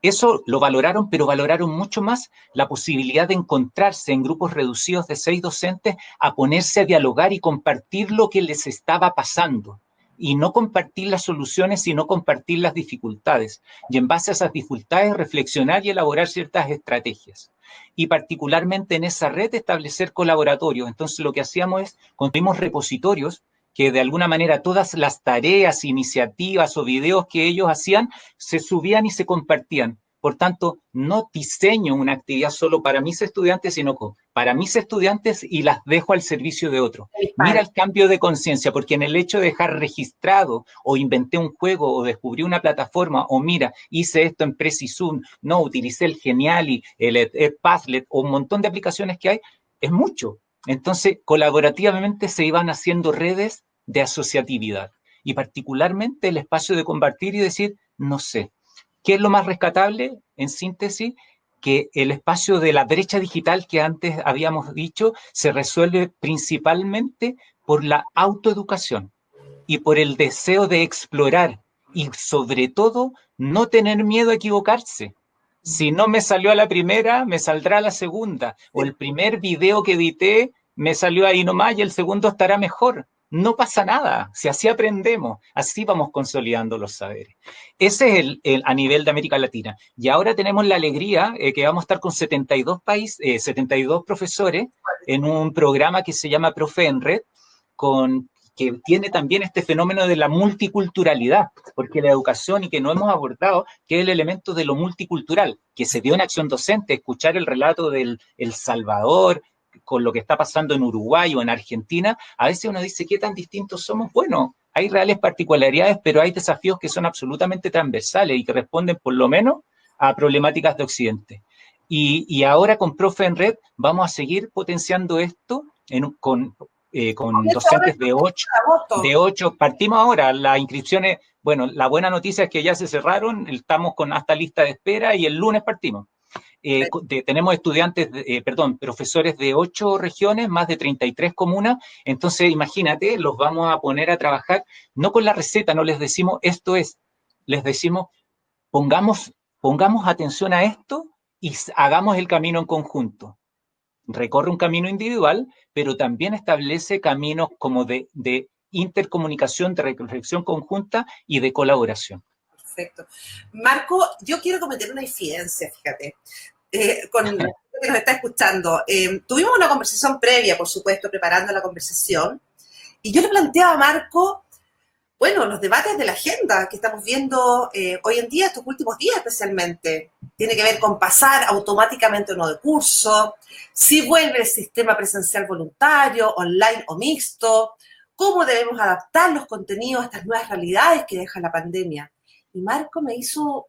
eso lo valoraron, pero valoraron mucho más la posibilidad de encontrarse en grupos reducidos de 6 docentes a ponerse a dialogar y compartir lo que les estaba pasando. Y no compartir las soluciones, sino compartir las dificultades. Y en base a esas dificultades, reflexionar y elaborar ciertas estrategias. Y particularmente en esa red, establecer colaboratorios. Entonces, lo que hacíamos es, construimos repositorios que de alguna manera todas las tareas, iniciativas o videos que ellos hacían, se subían y se compartían. Por tanto, no diseño una actividad solo para mis estudiantes, sino para mis estudiantes y las dejo al servicio de otros. Mira el cambio de conciencia, porque en el hecho de dejar registrado o inventé un juego o descubrí una plataforma o mira, hice esto en PreciSum, no, utilicé el Geniali, el Padlet o un montón de aplicaciones que hay, es mucho. Entonces, colaborativamente se iban haciendo redes de asociatividad y particularmente el espacio de compartir y decir, no sé, ¿qué es lo más rescatable? En síntesis, que el espacio de la brecha digital que antes habíamos dicho se resuelve principalmente por la autoeducación y por el deseo de explorar y sobre todo no tener miedo a equivocarse. Si no me salió a la primera, me saldrá a la segunda. O el primer video que edité me salió ahí nomás y el segundo estará mejor. No pasa nada, si así aprendemos, así vamos consolidando los saberes. Ese es a nivel de América Latina. Y ahora tenemos la alegría que vamos a estar con 72 países, 72 profesores en un programa que se llama Profe en Red, que tiene también este fenómeno de la multiculturalidad, porque la educación, y que no hemos abordado, que es el elemento de lo multicultural, que se dio en acción docente, escuchar el relato del El Salvador, con lo que está pasando en Uruguay o en Argentina, a veces uno dice, ¿qué tan distintos somos? Bueno, hay reales particularidades, pero hay desafíos que son absolutamente transversales y que responden por lo menos a problemáticas de Occidente. Y ahora con Profe en Red vamos a seguir potenciando esto con docentes de 8. Partimos ahora, las inscripciones, bueno, la buena noticia es que ya se cerraron, estamos con hasta lista de espera y el lunes partimos. Tenemos estudiantes, profesores de 8 regiones, más de 33 comunas, entonces imagínate, los vamos a poner a trabajar, no con la receta, no les decimos esto es, les decimos pongamos atención a esto y hagamos el camino en conjunto. Recorre un camino individual, pero también establece caminos como de intercomunicación, de reflexión conjunta y de colaboración. Perfecto. Marco, yo quiero cometer una infidencia, fíjate, con la gente que nos está escuchando. Tuvimos una conversación previa, por supuesto, preparando la conversación, y yo le planteaba a Marco, bueno, los debates de la agenda que estamos viendo hoy en día, estos últimos días especialmente, tiene que ver con pasar automáticamente o no de curso, si vuelve el sistema presencial voluntario, online o mixto, cómo debemos adaptar los contenidos a estas nuevas realidades que deja la pandemia. Y Marco me hizo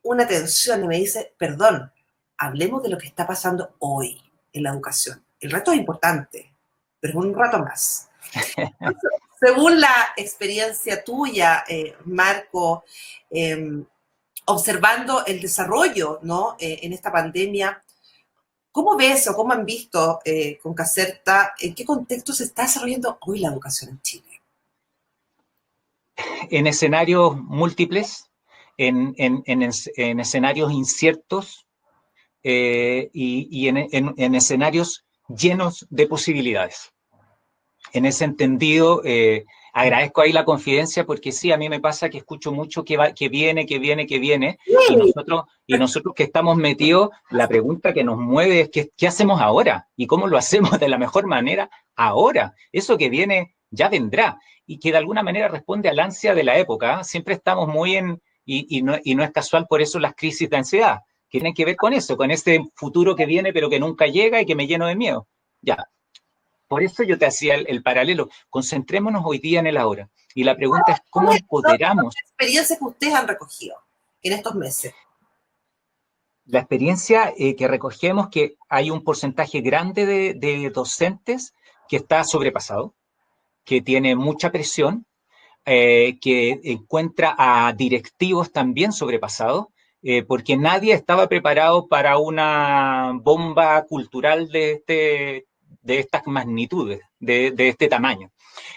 una tensión y me dice, perdón, hablemos de lo que está pasando hoy en la educación. El reto es importante, pero es un rato más. Entonces, según la experiencia tuya, Marco, observando el desarrollo, ¿no? En esta pandemia, ¿cómo ves o cómo han visto con Caserta, en qué contexto se está desarrollando hoy la educación en Chile? En escenarios múltiples, en escenarios inciertos y en escenarios llenos de posibilidades. En ese entendido, agradezco ahí la confidencia porque sí, a mí me pasa que escucho mucho que viene, y nosotros que estamos metidos, la pregunta que nos mueve es ¿qué hacemos ahora? ¿Y cómo lo hacemos de la mejor manera ahora? Eso que viene ya vendrá y que de alguna manera responde al ansia de la época. ¿Eh? Siempre estamos muy y no es casual por eso las crisis de ansiedad, que tienen que ver con eso, con ese futuro que viene pero que nunca llega y que me lleno de miedo. Ya. Por eso yo te hacía el paralelo. Concentrémonos hoy día en el ahora. Y la pregunta es, ¿cómo empoderamos? ¿Qué experiencias que ustedes han recogido en estos meses? La experiencia que recogemos que hay un porcentaje grande de docentes que está sobrepasado, que tiene mucha presión, que encuentra a directivos también sobrepasados, porque nadie estaba preparado para una bomba cultural de estas magnitudes, de este tamaño.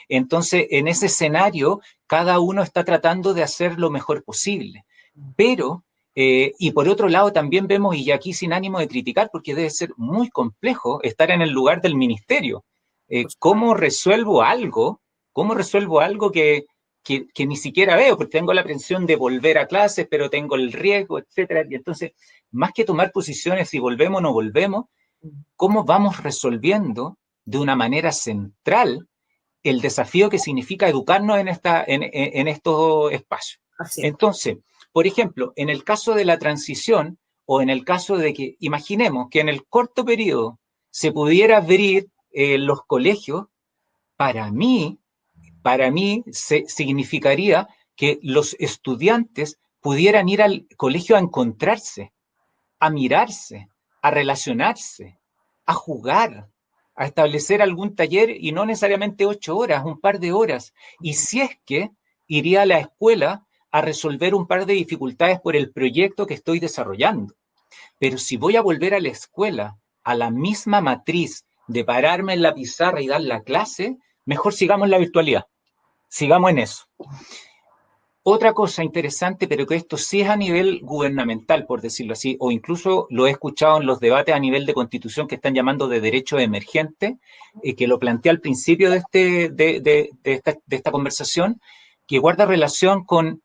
Entonces, en ese escenario, cada uno está tratando de hacer lo mejor posible. Pero, y por otro lado, también vemos, y aquí sin ánimo de criticar, porque debe ser muy complejo estar en el lugar del ministerio. ¿Cómo resuelvo algo? ¿Cómo resuelvo algo que ni siquiera veo? Porque tengo la presión de volver a clases, pero tengo el riesgo, etcétera. Y entonces, más que tomar posiciones si volvemos o no volvemos, ¿cómo vamos resolviendo de una manera central el desafío que significa educarnos en estos espacios? Entonces, por ejemplo, en el caso de la transición o en el caso de que, imaginemos que en el corto periodo se pudiera abrir los colegios, para mí significaría que los estudiantes pudieran ir al colegio a encontrarse, a mirarse, a relacionarse, a jugar, a establecer algún taller y no necesariamente 8 horas, un par de horas. Y si es que iría a la escuela a resolver un par de dificultades por el proyecto que estoy desarrollando. Pero si voy a volver a la escuela, a la misma matriz de pararme en la pizarra y dar la clase, mejor sigamos la virtualidad. Sigamos en eso. Otra cosa interesante, pero que esto sí es a nivel gubernamental, por decirlo así, o incluso lo he escuchado en los debates a nivel de constitución que están llamando de derecho emergente, que lo planteé al principio de esta conversación, que guarda relación con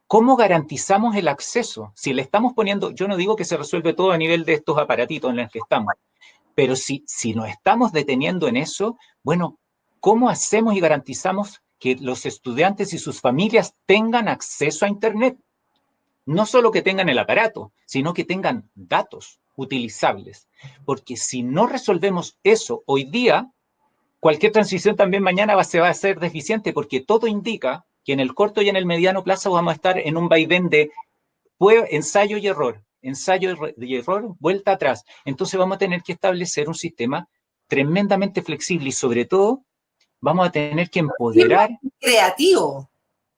cómo garantizamos el acceso. Si le estamos poniendo, yo no digo que se resuelve todo a nivel de estos aparatitos en los que estamos, pero si nos estamos deteniendo en eso, bueno, ¿cómo hacemos y garantizamos que los estudiantes y sus familias tengan acceso a Internet? No solo que tengan el aparato, sino que tengan datos utilizables. Porque si no resolvemos eso hoy día, cualquier transición también mañana se va a hacer deficiente, porque todo indica que en el corto y en el mediano plazo vamos a estar en un vaivén de ensayo y error, vuelta atrás. Entonces vamos a tener que establecer un sistema tremendamente flexible y sobre todo vamos a tener que empoderar. Creativo.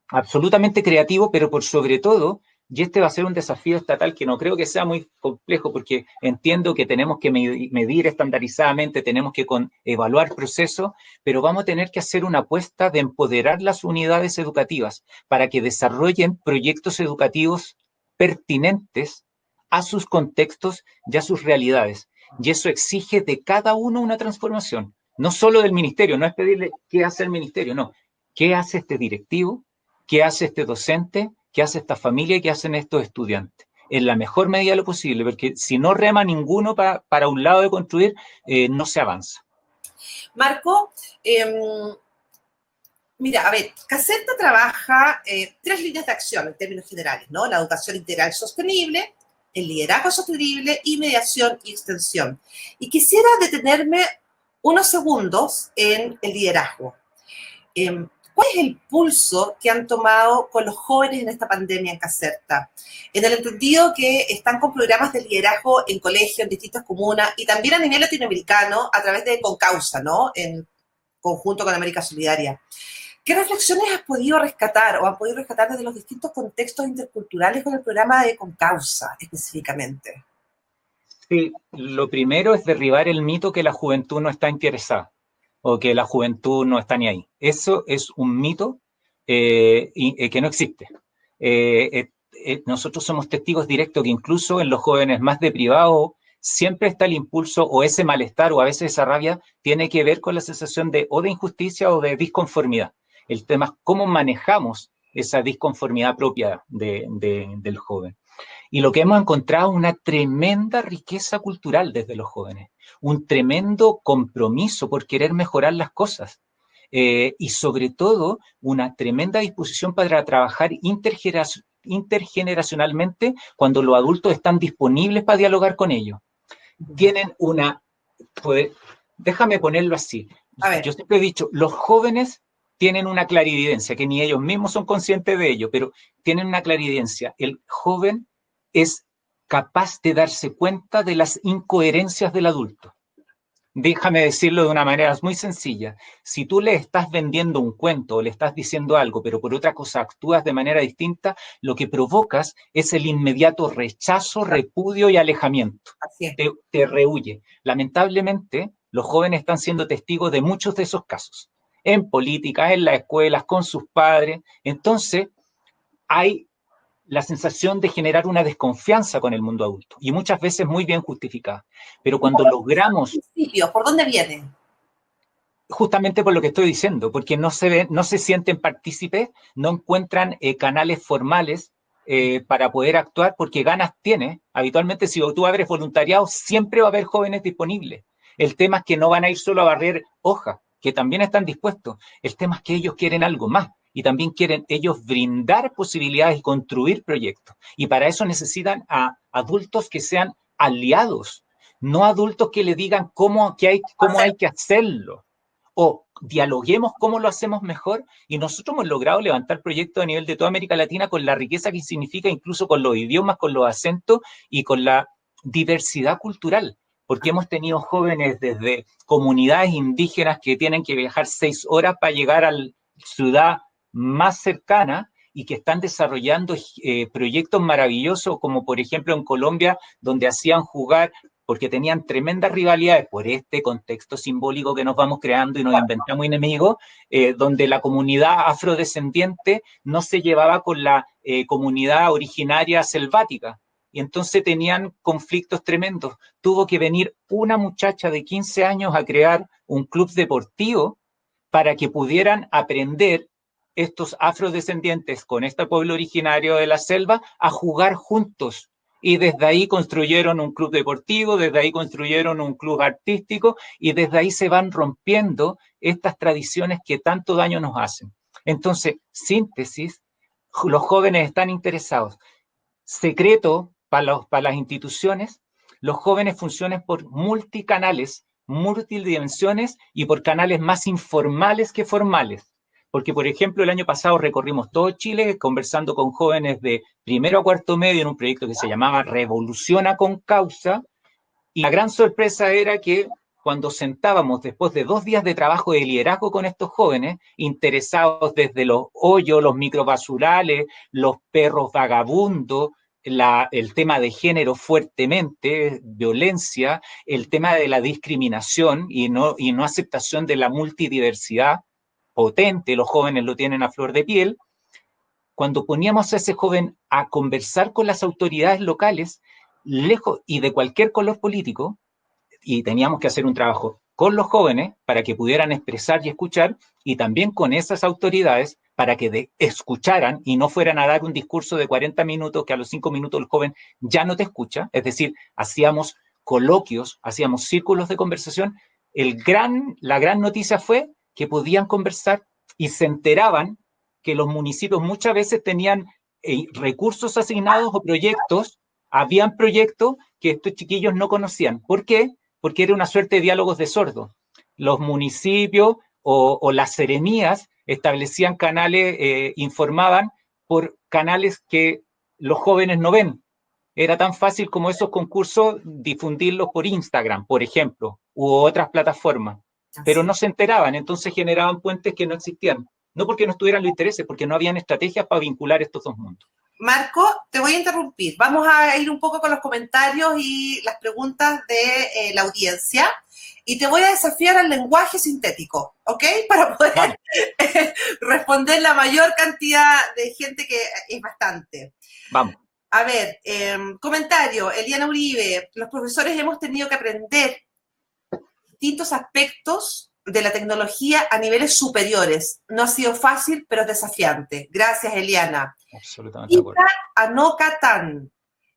Absolutamente creativo, pero por sobre todo, y este va a ser un desafío estatal que no creo que sea muy complejo, porque entiendo que tenemos que medir estandarizadamente, tenemos que evaluar procesos, pero vamos a tener que hacer una apuesta de empoderar las unidades educativas para que desarrollen proyectos educativos pertinentes a sus contextos y a sus realidades. Y eso exige de cada uno una transformación. No solo del ministerio, no es pedirle qué hace el ministerio, no. ¿Qué hace este directivo? ¿Qué hace este docente? ¿Qué hace esta familia? ¿Y qué hacen estos estudiantes? En la mejor medida de lo posible, porque si no rema ninguno para un lado de construir, no se avanza. Marco, mira, a ver, Caserta trabaja 3 líneas de acción en términos generales, ¿no? La educación integral sostenible, el liderazgo sostenible y mediación y extensión. Y quisiera detenerme unos segundos en el liderazgo. ¿Cuál es el pulso que han tomado con los jóvenes en esta pandemia en Caserta? En el entendido que están con programas de liderazgo en colegios, en distintas comunas y también a nivel latinoamericano a través de Concausa, ¿no? En conjunto con América Solidaria. ¿Qué reflexiones has podido rescatar o han podido rescatar desde los distintos contextos interculturales con el programa de Concausa específicamente? Sí, lo primero es derribar el mito que la juventud no está interesada o que la juventud no está ni ahí. Eso es un mito que no existe. nosotros somos testigos directos que incluso en los jóvenes más deprivados siempre está el impulso o ese malestar o a veces esa rabia tiene que ver con la sensación de o de injusticia o de disconformidad. El tema es cómo manejamos esa disconformidad propia del joven. Y lo que hemos encontrado es una tremenda riqueza cultural desde los jóvenes, un tremendo compromiso por querer mejorar las cosas. Y sobre todo una tremenda disposición para trabajar intergeneracionalmente cuando los adultos están disponibles para dialogar con ellos. Tienen déjame ponerlo así. Yo siempre he dicho, los jóvenes tienen una clarividencia, que ni ellos mismos son conscientes de ello, pero tienen una clarividencia. El joven es capaz de darse cuenta de las incoherencias del adulto. Déjame decirlo de una manera muy sencilla. Si tú le estás vendiendo un cuento o le estás diciendo algo, pero por otra cosa actúas de manera distinta, lo que provocas es el inmediato rechazo, repudio y alejamiento. Así es. Te rehuye. Lamentablemente, los jóvenes están siendo testigos de muchos de esos casos. En política, en las escuelas, con sus padres. Entonces, hay la sensación de generar una desconfianza con el mundo adulto, y muchas veces muy bien justificada. Pero cuando logramos... ¿Por dónde viene? Justamente por lo que estoy diciendo, porque no se sienten partícipes, no encuentran canales formales para poder actuar, porque ganas tiene. Habitualmente, si tú abres voluntariado, siempre va a haber jóvenes disponibles. El tema es que no van a ir solo a barrer hojas, que también están dispuestos. El tema es que ellos quieren algo más. Y también quieren ellos brindar posibilidades y construir proyectos. Y para eso necesitan a adultos que sean aliados, no adultos que le digan cómo hay que hacerlo. O dialoguemos cómo lo hacemos mejor. Y nosotros hemos logrado levantar proyectos a nivel de toda América Latina con la riqueza que significa, incluso con los idiomas, con los acentos y con la diversidad cultural. Porque hemos tenido jóvenes desde comunidades indígenas que tienen que viajar 6 horas para llegar a la ciudad más cercana y que están desarrollando proyectos maravillosos, como por ejemplo en Colombia, donde hacían jugar, porque tenían tremendas rivalidades por este contexto simbólico que nos vamos creando y nos inventamos enemigos, donde la comunidad afrodescendiente no se llevaba con la comunidad originaria selvática. Y entonces tenían conflictos tremendos. Tuvo que venir una muchacha de 15 años a crear un club deportivo para que pudieran aprender estos afrodescendientes con este pueblo originario de la selva a jugar juntos. Y desde ahí construyeron un club deportivo, desde ahí construyeron un club artístico y desde ahí se van rompiendo estas tradiciones que tanto daño nos hacen. Entonces, síntesis, los jóvenes están interesados. Secreto para las instituciones, los jóvenes funcionan por multicanales, multidimensiones y por canales más informales que formales. Porque, por ejemplo, el año pasado recorrimos todo Chile conversando con jóvenes de primero a cuarto medio en un proyecto que se llamaba Revoluciona con Causa, y la gran sorpresa era que cuando sentábamos después de 2 días de trabajo de liderazgo con estos jóvenes, interesados desde los hoyos, los microbasurales, los perros vagabundos, el tema de género fuertemente, violencia, el tema de la discriminación y no aceptación de la multidiversidad potente, los jóvenes lo tienen a flor de piel. Cuando poníamos a ese joven a conversar con las autoridades locales, lejos y de cualquier color político, y teníamos que hacer un trabajo con los jóvenes para que pudieran expresar y escuchar, y también con esas autoridades para que escucharan y no fueran a dar un discurso de 40 minutos que a los 5 minutos el joven ya no te escucha. Es decir, hacíamos coloquios, hacíamos círculos de conversación. La gran noticia fue que podían conversar y se enteraban que los municipios muchas veces tenían recursos asignados o proyectos. Habían proyectos que estos chiquillos no conocían. ¿Por qué? Porque era una suerte de diálogos de sordos. Los municipios o las seremías establecían canales, informaban por canales que los jóvenes no ven. Era tan fácil como esos concursos difundirlos por Instagram, por ejemplo, u otras plataformas. Pero no se enteraban, entonces generaban puentes que no existían. No porque no estuvieran los intereses, porque no habían estrategias para vincular estos dos mundos. Marco, te voy a interrumpir. Vamos a ir un poco con los comentarios y las preguntas de la audiencia. Y te voy a desafiar al lenguaje sintético, ¿ok? Para poder responder la mayor cantidad de gente, que es bastante. Vamos. A ver, comentario, Eliana Uribe, los profesores hemos tenido que aprender distintos aspectos de la tecnología a niveles superiores. No ha sido fácil, pero es desafiante. Gracias, Eliana. Absolutamente de acuerdo. Anoka Tan,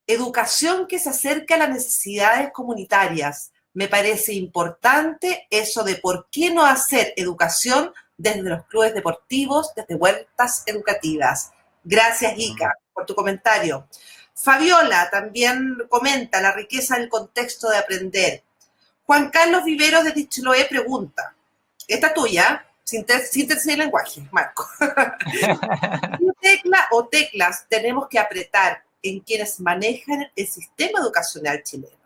educación que se acerca a las necesidades comunitarias. Me parece importante eso de por qué no hacer educación desde los clubes deportivos, desde huertas educativas. Gracias, Ica, por tu comentario. Fabiola también comenta la riqueza del contexto de aprender. Juan Carlos Viveros de Chiloé pregunta, esta tuya, síntesis de lenguaje, Marco. ¿Qué tecla o teclas tenemos que apretar en quienes manejan el sistema educacional chileno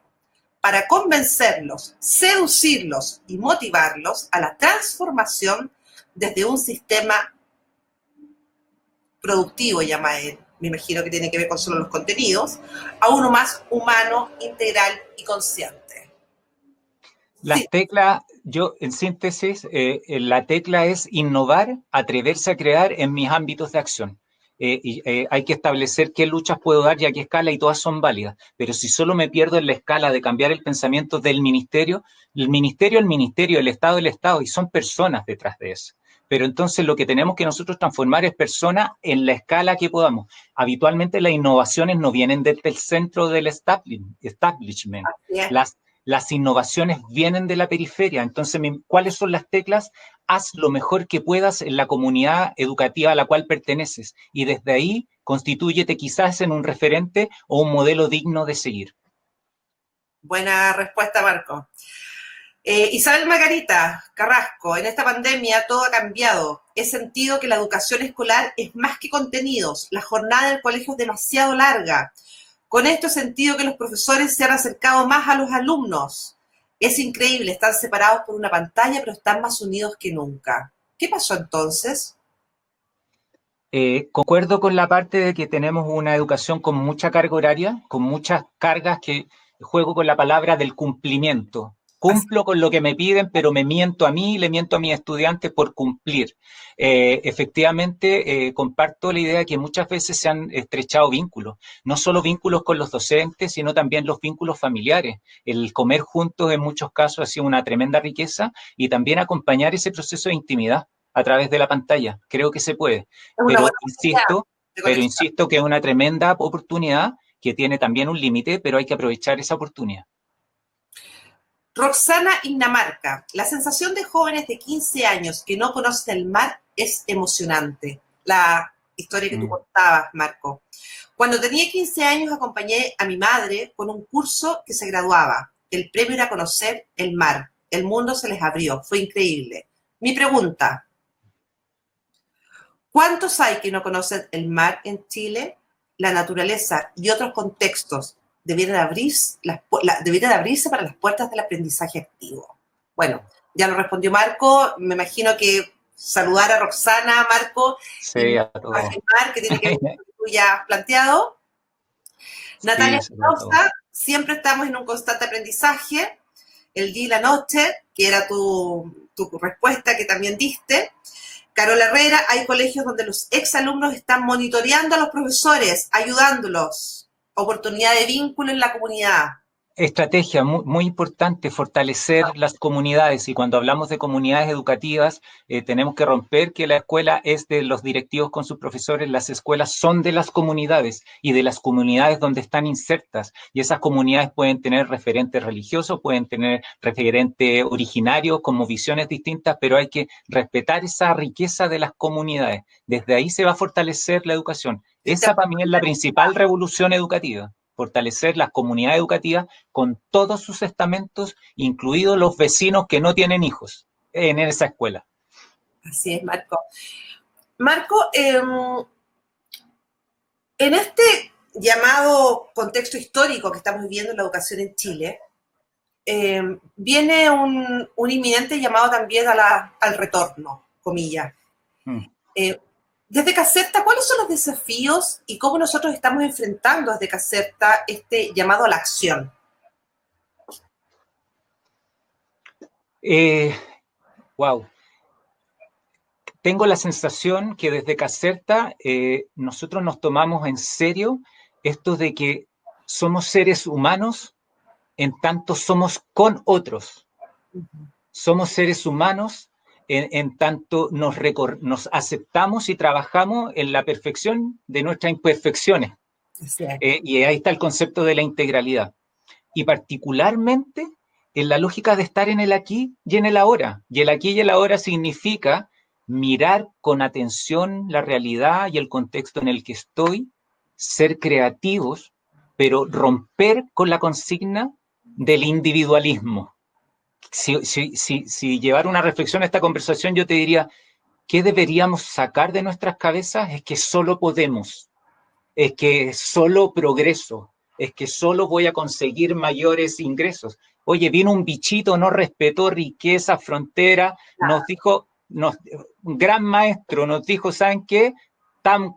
para convencerlos, seducirlos y motivarlos a la transformación desde un sistema productivo, llama él, me imagino que tiene que ver con solo los contenidos, a uno más humano, integral y consciente? Las teclas, yo en síntesis, la tecla es innovar, atreverse a crear en mis ámbitos de acción. Hay que establecer qué luchas puedo dar y a qué escala, y todas son válidas. Pero si solo me pierdo en la escala de cambiar el pensamiento del ministerio, el Estado, y son personas detrás de eso. Pero entonces lo que tenemos que nosotros transformar es personas en la escala que podamos. Habitualmente las innovaciones no vienen desde el centro del establishment. Las innovaciones vienen de la periferia. Entonces, ¿cuáles son las teclas? Haz lo mejor que puedas en la comunidad educativa a la cual perteneces, y desde ahí constitúyete quizás en un referente o un modelo digno de seguir. Buena respuesta, Marco. Isabel Margarita Carrasco, en esta pandemia todo ha cambiado. He sentido que la educación escolar es más que contenidos. La jornada del colegio es demasiado larga. Con esto he sentido que los profesores se han acercado más a los alumnos. Es increíble, están separados por una pantalla, pero están más unidos que nunca. ¿Qué pasó entonces? Concuerdo con la parte de que tenemos una educación con mucha carga horaria, con muchas cargas, que juego con la palabra del cumplimiento. Cumplo con lo que me piden, pero me miento a mí y le miento a mis estudiantes por cumplir. Efectivamente, comparto la idea de que muchas veces se han estrechado vínculos, no solo vínculos con los docentes, sino también los vínculos familiares. El comer juntos en muchos casos ha sido una tremenda riqueza, y también acompañar ese proceso de intimidad a través de la pantalla. Creo que se puede, pero insisto que es una tremenda oportunidad que tiene también un límite, pero hay que aprovechar esa oportunidad. Roxana Ignamarca, la sensación de jóvenes de 15 años que no conocen el mar es emocionante. La historia que tú contabas, Marco. Cuando tenía 15 años acompañé a mi madre con un curso que se graduaba. El premio era conocer el mar. El mundo se les abrió. Fue increíble. Mi pregunta, ¿cuántos hay que no conocen el mar en Chile? La naturaleza y otros contextos debieran abrirse para las puertas del aprendizaje activo. Bueno, ya lo respondió Marco. Me imagino que saludar a Roxana, Marco, sí, y a todos. afirmar que tiene que ver con lo que tú ya has planteado. Sí, Natalia Espinosa, siempre estamos en un constante aprendizaje. El día y la noche, que era tu respuesta que también diste. Carola Herrera, hay colegios donde los exalumnos están monitoreando a los profesores, ayudándolos. Oportunidad de vínculo en la comunidad. Estrategia muy, muy importante, fortalecer las comunidades, y cuando hablamos de comunidades educativas tenemos que romper que la escuela es de los directivos con sus profesores. Las escuelas son de las comunidades y de las comunidades donde están insertas, y esas comunidades pueden tener referentes religiosos, pueden tener referentes originarios como visiones distintas, pero hay que respetar esa riqueza de las comunidades. Desde ahí se va a fortalecer la educación. Esa para mí es la principal revolución educativa. Fortalecer las comunidades educativas con todos sus estamentos, incluidos los vecinos que no tienen hijos en esa escuela. Así es, Marco. Marco, en este llamado contexto histórico que estamos viviendo en la educación en Chile, viene un inminente llamado también al retorno, comillas. Desde Caserta, ¿cuáles son los desafíos y cómo nosotros estamos enfrentando desde Caserta este llamado a la acción? Wow. tengo la sensación que desde Caserta nosotros nos tomamos en serio esto de que somos seres humanos en tanto somos con otros. Somos seres humanos en tanto nos aceptamos y trabajamos en la perfección de nuestras imperfecciones. Y ahí está el concepto de la integralidad. Y particularmente en la lógica de estar en el aquí y en el ahora. Y el aquí y el ahora significa mirar con atención la realidad y el contexto en el que estoy, ser creativos, pero romper con la consigna del individualismo. Si llevar una reflexión a esta conversación, yo te diría, ¿qué deberíamos sacar de nuestras cabezas? Es que solo podemos, es que solo progreso, es que solo voy a conseguir mayores ingresos. Oye, vino un bichito, no respetó riqueza, frontera, nos dijo, un gran maestro nos dijo, ¿saben qué?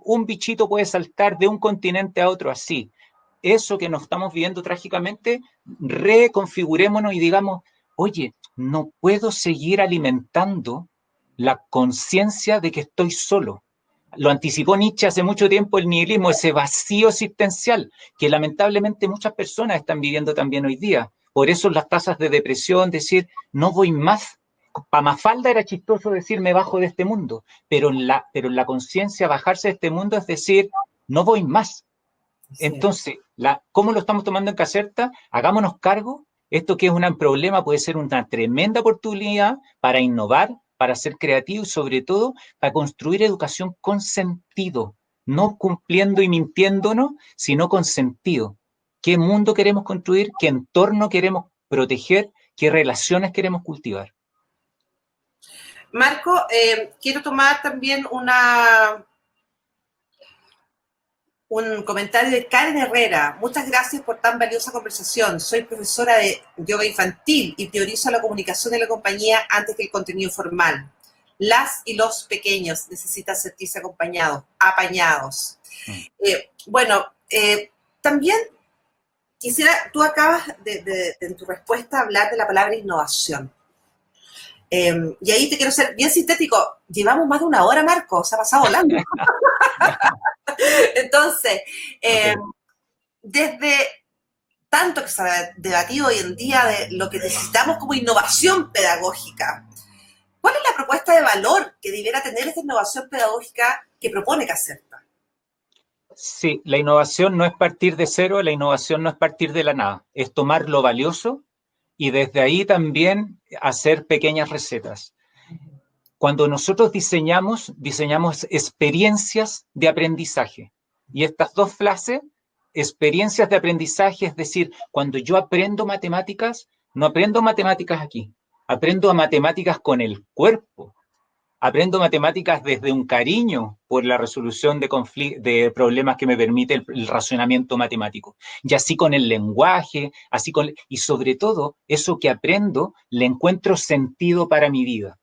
Un bichito puede saltar de un continente a otro así. Eso que nos estamos viviendo trágicamente, reconfigurémonos y digamos, oye, no puedo seguir alimentando la conciencia de que estoy solo. Lo anticipó Nietzsche hace mucho tiempo, el nihilismo, ese vacío existencial que lamentablemente muchas personas están viviendo también hoy día. Por eso las tasas de depresión, decir, no voy más. Para Mafalda era chistoso decir, me bajo de este mundo, pero en la conciencia bajarse de este mundo es decir, no voy más. Entonces, ¿cómo lo estamos tomando en Caserta? Hagámonos cargo. Esto que es un problema puede ser una tremenda oportunidad para innovar, para ser creativo y sobre todo para construir educación con sentido, no cumpliendo y mintiéndonos, sino con sentido. ¿Qué mundo queremos construir? ¿Qué entorno queremos proteger? ¿Qué relaciones queremos cultivar? Marco, quiero tomar también un comentario de Karen Herrera. Muchas gracias por tan valiosa conversación. Soy profesora de yoga infantil y priorizo la comunicación de la compañía antes que el contenido formal. Las y los pequeños necesitan sentirse apañados. También quisiera, tú acabas en tu respuesta hablar de la palabra innovación. Y ahí te quiero ser bien sintético. Llevamos más de una hora, Marco, se ha pasado volando. Entonces, desde tanto que se ha debatido hoy en día de lo que necesitamos como innovación pedagógica, ¿cuál es la propuesta de valor que debiera tener esta innovación pedagógica que propone Caserta? Sí, la innovación no es partir de cero, la innovación no es partir de la nada, es tomar lo valioso y desde ahí también hacer pequeñas recetas. Cuando nosotros diseñamos experiencias de aprendizaje. Y estas dos frases, experiencias de aprendizaje, es decir, cuando yo aprendo matemáticas, no aprendo matemáticas aquí, aprendo matemáticas con el cuerpo. Aprendo matemáticas desde un cariño por la resolución de problemas que me permite el razonamiento matemático. Y así con el lenguaje, y sobre todo, eso que aprendo, le encuentro sentido para mi vida.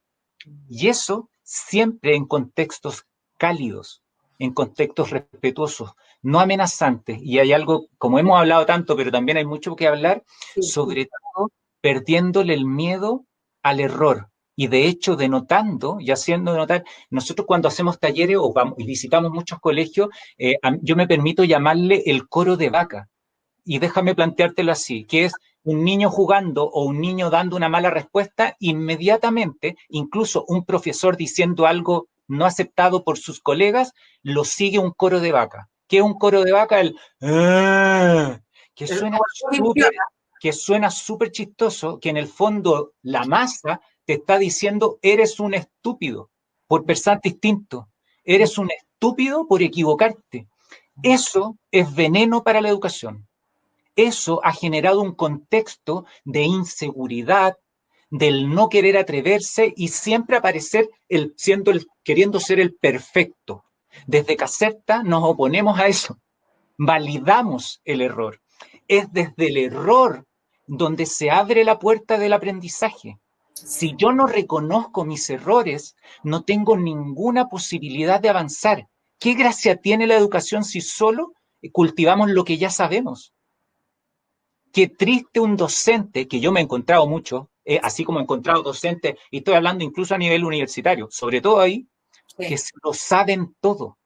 Y eso siempre en contextos cálidos, en contextos respetuosos, no amenazantes. Y hay algo, como hemos hablado tanto, pero también hay mucho que hablar, sobre todo perdiéndole el miedo al error. Y de hecho, denotando y haciendo notar, nosotros cuando hacemos talleres o vamos y visitamos muchos colegios, yo me permito llamarle el coro de vaca. Y déjame planteártelo así, que es un niño jugando o un niño dando una mala respuesta, inmediatamente, incluso un profesor diciendo algo no aceptado por sus colegas, lo sigue un coro de vaca. ¿Qué es un coro de vaca? Que suena súper chistoso, que en el fondo la masa te está diciendo, eres un estúpido por pensar distinto, eres un estúpido por equivocarte. Eso es veneno para la educación. Eso ha generado un contexto de del no querer atreverse y siempre aparecer queriendo ser el perfecto. Desde Caserta nos oponemos a eso. Validamos el error. Es desde el error donde se abre la puerta del aprendizaje. Si yo no reconozco mis errores, no tengo ninguna posibilidad de avanzar. ¿Qué gracia tiene la educación si solo cultivamos lo que ya sabemos? Qué triste un docente, que yo me he encontrado mucho, así como he encontrado docentes, y estoy hablando incluso a nivel universitario, sobre todo ahí, que se lo saben todo,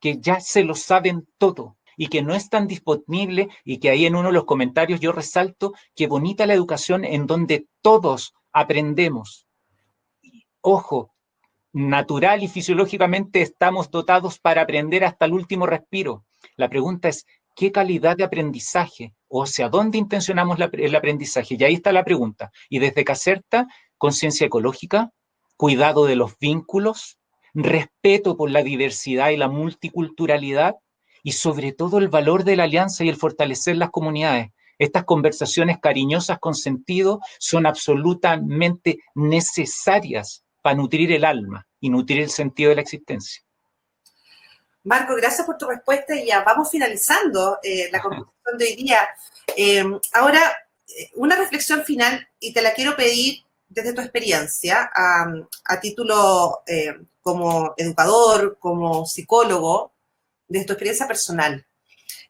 que ya se lo saben todo y que no es tan disponible, y que ahí en uno de los comentarios yo resalto que bonita la educación en donde todos aprendemos. Ojo, natural y fisiológicamente estamos dotados para aprender hasta el último respiro. La pregunta es, ¿qué calidad de aprendizaje? O sea, ¿dónde intencionamos el aprendizaje? Y ahí está la pregunta. Y desde Caserta, conciencia ecológica, cuidado de los vínculos, respeto por la diversidad y la multiculturalidad, y sobre todo el valor de la alianza y el fortalecer las comunidades. Estas conversaciones cariñosas con sentido son absolutamente necesarias para nutrir el alma y nutrir el sentido de la existencia. Marco, gracias por tu respuesta y ya vamos finalizando la conversación de hoy día. Ahora, una reflexión final, y te la quiero pedir desde tu experiencia, a título como educador, como psicólogo, desde tu experiencia personal.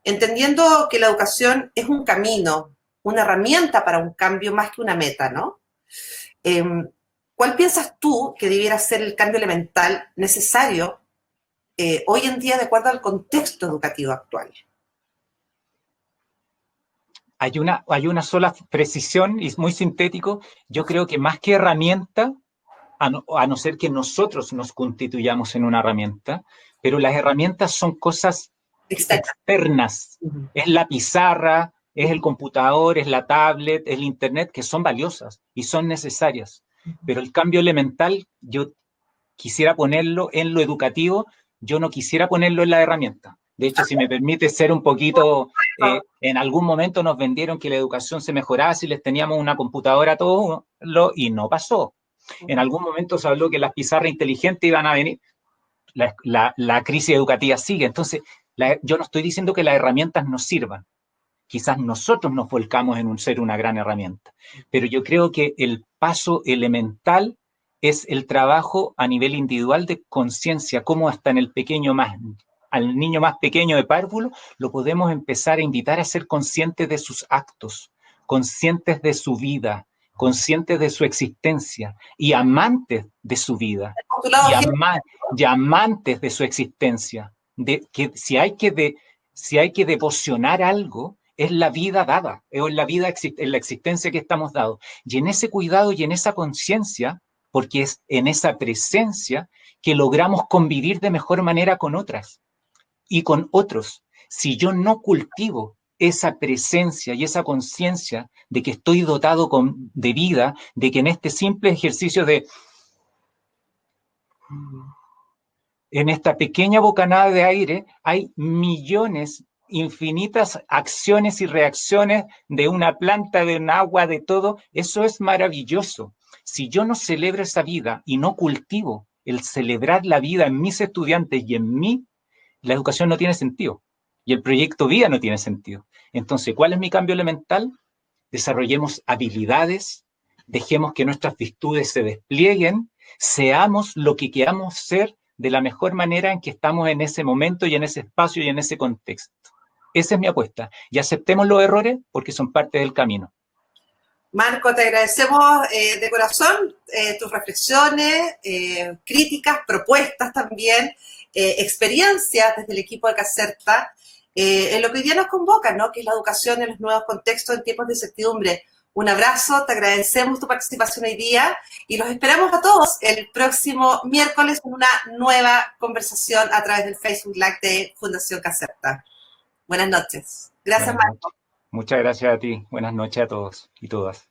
Entendiendo que la educación es un camino, una herramienta para un cambio más que una meta, ¿no? ¿Cuál piensas tú que debiera ser el cambio elemental necesario hoy en día de acuerdo al contexto educativo actual? Hay una sola precisión y es muy sintético. Yo creo que más que herramienta, a no ser que nosotros nos constituyamos en una herramienta, pero las herramientas son cosas externas. Es la pizarra, es el computador, es la tablet, es el internet, que son valiosas y son necesarias. Pero el cambio elemental, yo quisiera ponerlo en lo educativo, yo no quisiera ponerlo en la herramienta. De hecho, si me permite ser un poquito, en algún momento nos vendieron que la educación se mejoraba si les teníamos una computadora a todos, y no pasó. En algún momento se habló que las pizarras inteligentes iban a venir. La crisis educativa sigue. Entonces, yo no estoy diciendo que las herramientas nos sirvan. Quizás nosotros nos volcamos en ser una gran herramienta. Pero yo creo que el paso elemental es el trabajo a nivel individual de conciencia, cómo hasta en el pequeño al niño más pequeño de párvulo, lo podemos empezar a invitar a ser conscientes de sus actos, conscientes de su vida, conscientes de su existencia y amantes de su vida y amantes de su existencia. De que si hay que devocionar algo, es la vida dada, es la vida, es la existencia que estamos dados. Y en ese cuidado y en esa conciencia, porque es en esa presencia que logramos convivir de mejor manera con otras y con otros. Si yo no cultivo esa presencia y esa conciencia de que estoy dotado de vida, de que en este simple ejercicio en esta pequeña bocanada de aire hay millones, infinitas acciones y reacciones de una planta, de un agua, de todo. Eso es maravilloso. Si yo no celebro esa vida y no cultivo el celebrar la vida en mis estudiantes y en mí, la educación no tiene sentido. Y el proyecto vida no tiene sentido. Entonces, ¿cuál es mi cambio elemental? Desarrollemos habilidades, dejemos que nuestras virtudes se desplieguen, seamos lo que queramos ser de la mejor manera en que estamos en ese momento y en ese espacio y en ese contexto. Esa es mi apuesta. Y aceptemos los errores porque son parte del camino. Marco, te agradecemos de corazón tus reflexiones, críticas, propuestas también, experiencias desde el equipo de Caserta, en lo que hoy día nos convoca, ¿no? Que es la educación en los nuevos contextos en tiempos de incertidumbre. Un abrazo, te agradecemos tu participación hoy día y los esperamos a todos el próximo miércoles en una nueva conversación a través del Facebook Live de Fundación Caserta. Buenas noches. Gracias, Marco. Muchas gracias a ti. Buenas noches a todos y todas.